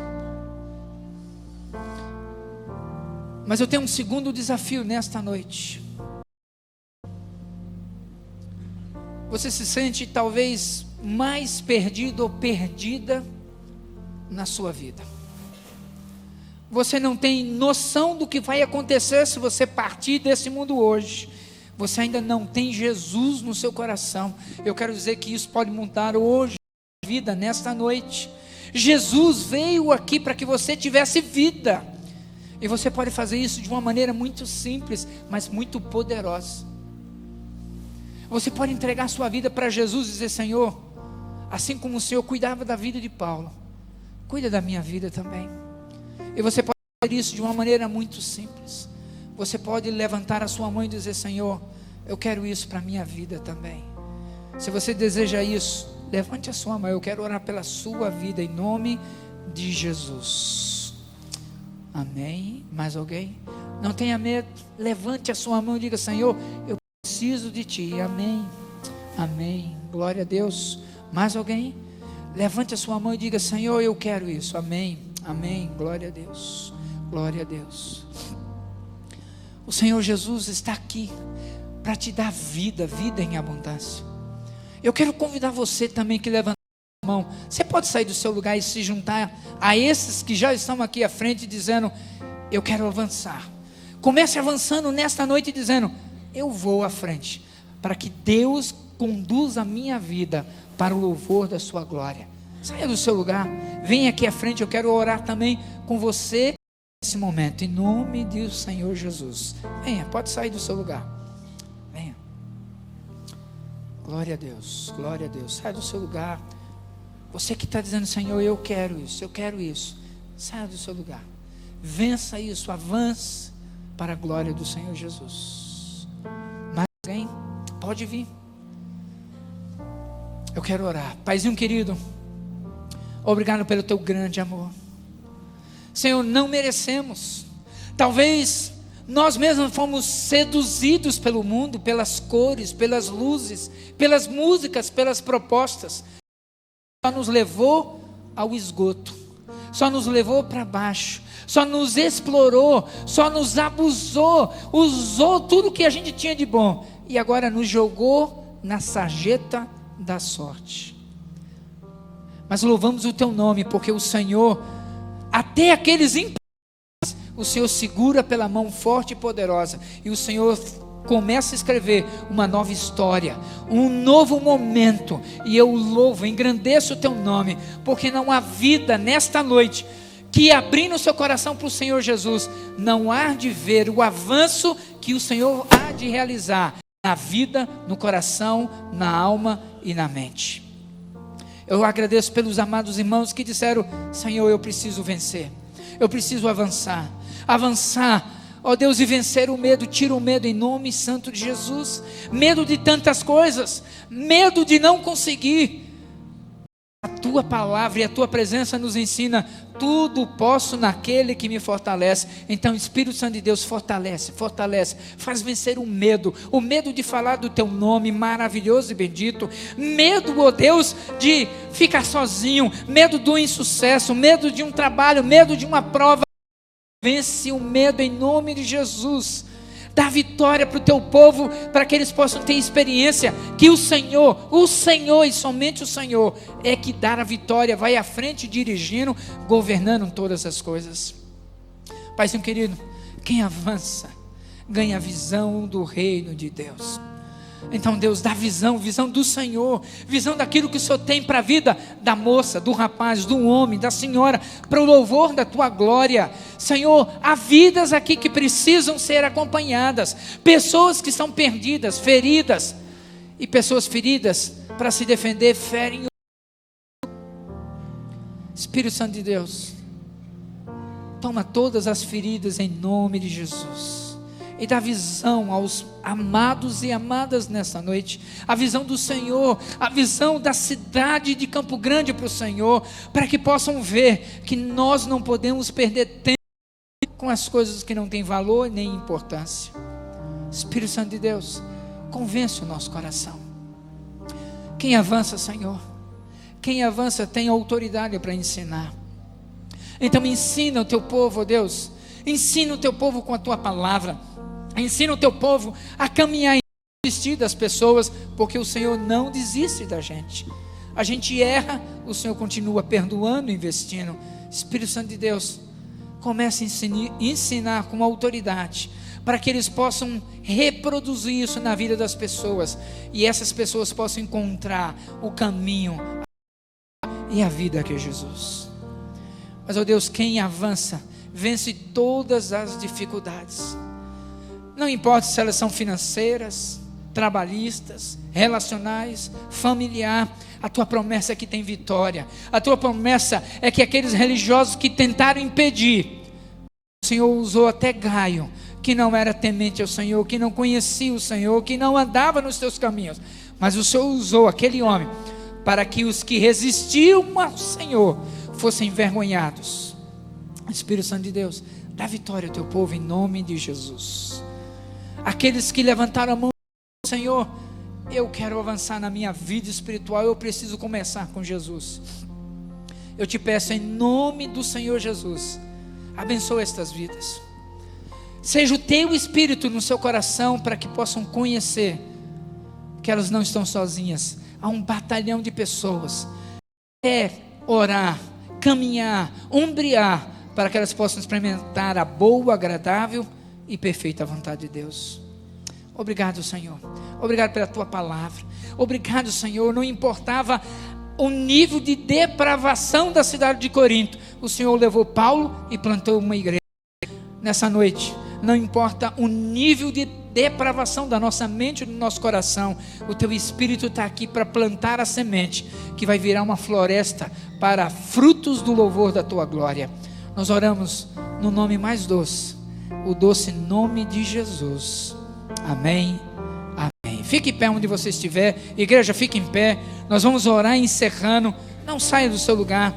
Mas eu tenho um segundo desafio nesta noite. Você se sente talvez mais perdido ou perdida na sua vida. Você não tem noção do que vai acontecer se você partir desse mundo hoje. Você ainda não tem Jesus no seu coração. Eu quero dizer que isso pode mudar hoje a vida, nesta noite. Jesus veio aqui para que você tivesse vida. E você pode fazer isso de uma maneira muito simples, mas muito poderosa. Você pode entregar sua vida para Jesus e dizer: Senhor, assim como o Senhor cuidava da vida de Paulo, cuida da minha vida também. E você pode fazer isso de uma maneira muito simples. Você pode levantar a sua mão e dizer: Senhor, eu quero isso para a minha vida também. Se você deseja isso, levante a sua mão. Eu quero orar pela sua vida em nome de Jesus. Amém? Mais alguém? Não tenha medo. Levante a sua mão e diga: Senhor, eu preciso de Ti. Amém? Amém. Glória a Deus. Mais alguém? Levante a sua mão e diga: Senhor, eu quero isso. Amém? Amém. Glória a Deus. Glória a Deus. O Senhor Jesus está aqui para te dar vida, vida em abundância. Eu quero convidar você também que levanta a mão. Você pode sair do seu lugar e se juntar a esses que já estão aqui à frente dizendo: eu quero avançar. Comece avançando nesta noite dizendo: eu vou à frente, para que Deus conduza a minha vida para o louvor da sua glória. Saia do seu lugar, venha aqui à frente. Eu quero orar também com você nesse momento, em nome do Senhor Jesus. Venha, pode sair do seu lugar. Venha. Glória a Deus, glória a Deus. Saia do seu lugar. Você que está dizendo: Senhor, eu quero isso, eu quero isso. Saia do seu lugar. Vença isso, avance para a glória do Senhor Jesus. Mais alguém? Pode vir. Eu quero orar. Paizinho querido, obrigado pelo Teu grande amor. Senhor, não merecemos. Talvez nós mesmos fomos seduzidos pelo mundo, pelas cores, pelas luzes, pelas músicas, pelas propostas. Só nos levou ao esgoto, só nos levou para baixo, só nos explorou, só nos abusou, usou tudo que a gente tinha de bom e agora nos jogou na sarjeta da sorte. Mas louvamos o Teu nome, porque o Senhor, até aqueles impotentes, o Senhor segura pela mão forte e poderosa, e o Senhor começa a escrever uma nova história, um novo momento, e eu louvo, engrandeço o teu nome, porque não há vida nesta noite que, abrindo o seu coração para o Senhor Jesus, não há de ver o avanço que o Senhor há de realizar na vida, no coração, na alma e na mente. Eu agradeço pelos amados irmãos que disseram: Senhor, eu preciso vencer, eu preciso avançar, ó Deus, e vencer o medo. Tira o medo em nome santo de Jesus. Medo de tantas coisas, medo de não conseguir. A tua palavra e a tua presença nos ensina: tudo posso naquele que me fortalece. Então, Espírito Santo de Deus, fortalece, faz vencer o medo de falar do teu nome maravilhoso e bendito, medo, ó Deus, de ficar sozinho, medo do insucesso, medo de um trabalho, medo de uma prova. Vence o medo em nome de Jesus. Dá vitória para o teu povo, para que eles possam ter experiência que o Senhor e somente o Senhor é que dá a vitória, vai à frente dirigindo, governando todas as coisas. Paizinho querido, quem avança ganha a visão do reino de Deus. Então Deus dá visão do Senhor, visão daquilo que o Senhor tem para a vida da moça, do rapaz, do homem, da senhora, para o louvor da tua glória. Senhor, há vidas aqui que precisam ser acompanhadas, pessoas que estão perdidas, feridas, e pessoas feridas para se defender, ferem. Espírito Santo de Deus, toma todas as feridas em nome de Jesus. E dá visão aos amados e amadas nessa noite, a visão do Senhor, a visão da cidade de Campo Grande para o Senhor, para que possam ver que nós não podemos perder tempo com as coisas que não têm valor nem importância. Espírito Santo de Deus, convence o nosso coração. Quem avança, Senhor, quem avança tem autoridade para ensinar. Então ensina o teu povo, ó Deus, ensina o teu povo com a tua palavra. Ensina o teu povo a caminhar e desistir das pessoas, porque o Senhor não desiste da gente. A gente erra, o Senhor continua perdoando e investindo. Espírito Santo de Deus, comece a ensinar com autoridade, para que eles possam reproduzir isso na vida das pessoas, e essas pessoas possam encontrar o caminho e a vida que é Jesus. Mas, ó Deus, quem avança, vence todas as dificuldades. Não importa se elas são financeiras, trabalhistas, relacionais, familiar, a tua promessa é que tem vitória. A tua promessa é que aqueles religiosos que tentaram impedir, o Senhor usou até Gaio, que não era temente ao Senhor, que não conhecia o Senhor, que não andava nos teus caminhos, mas o Senhor usou aquele homem para que os que resistiam ao Senhor fossem envergonhados. Espírito Santo de Deus, dá vitória ao teu povo em nome de Jesus. Aqueles que levantaram a mão, Senhor, eu quero avançar na minha vida espiritual, eu preciso começar com Jesus. Eu te peço em nome do Senhor Jesus, abençoa estas vidas. Seja o teu Espírito no seu coração, para que possam conhecer que elas não estão sozinhas. Há um batalhão de pessoas. Orar, caminhar, ombrear, para que elas possam experimentar a boa, agradável e perfeita vontade de Deus. Obrigado, Senhor. Obrigado pela tua palavra. Obrigado, Senhor. Não importava o nível de depravação da cidade de Corinto, o Senhor levou Paulo e plantou uma igreja. Nessa noite, não importa o nível de depravação da nossa mente e do nosso coração, o teu Espírito está aqui para plantar a semente que vai virar uma floresta para frutos do louvor da tua glória. Nós oramos no nome mais doce, o doce nome de Jesus. Amém, amém. Fique em pé onde você estiver. Igreja, fique em pé. Nós vamos orar encerrando. Não saia do seu lugar.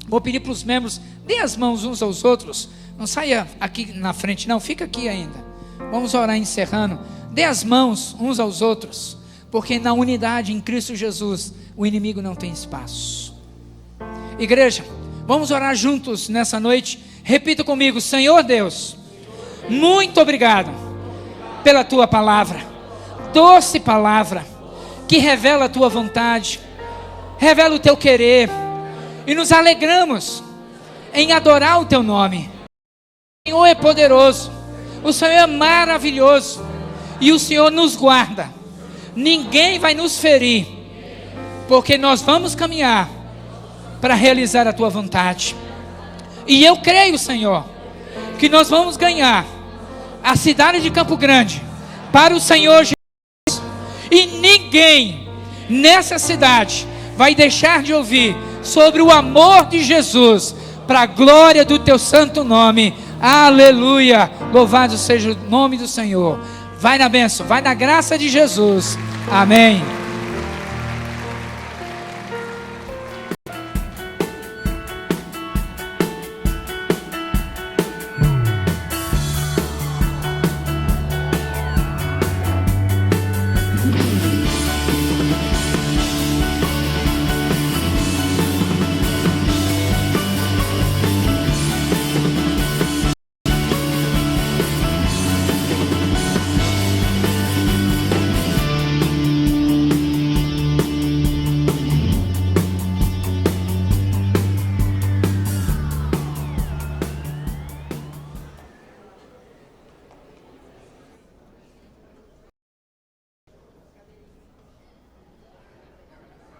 Vou pedir para os membros, dê as mãos uns aos outros. Não saia aqui na frente não, fica aqui ainda. Vamos orar encerrando. Dê as mãos uns aos outros, porque na unidade em Cristo Jesus o inimigo não tem espaço. Igreja, vamos orar juntos nessa noite. Repita comigo: Senhor Deus, muito obrigado pela tua palavra, doce palavra, que revela a tua vontade, revela o teu querer, e nos alegramos em adorar o teu nome. O Senhor é poderoso, o Senhor é maravilhoso, e o Senhor nos guarda. Ninguém vai nos ferir, porque nós vamos caminhar para realizar a tua vontade. E eu creio, Senhor, que nós vamos ganhar a cidade de Campo Grande para o Senhor Jesus. E ninguém nessa cidade vai deixar de ouvir sobre o amor de Jesus, para a glória do teu santo nome. Aleluia, louvado seja o nome do Senhor. Vai na bênção, vai na graça de Jesus, amém.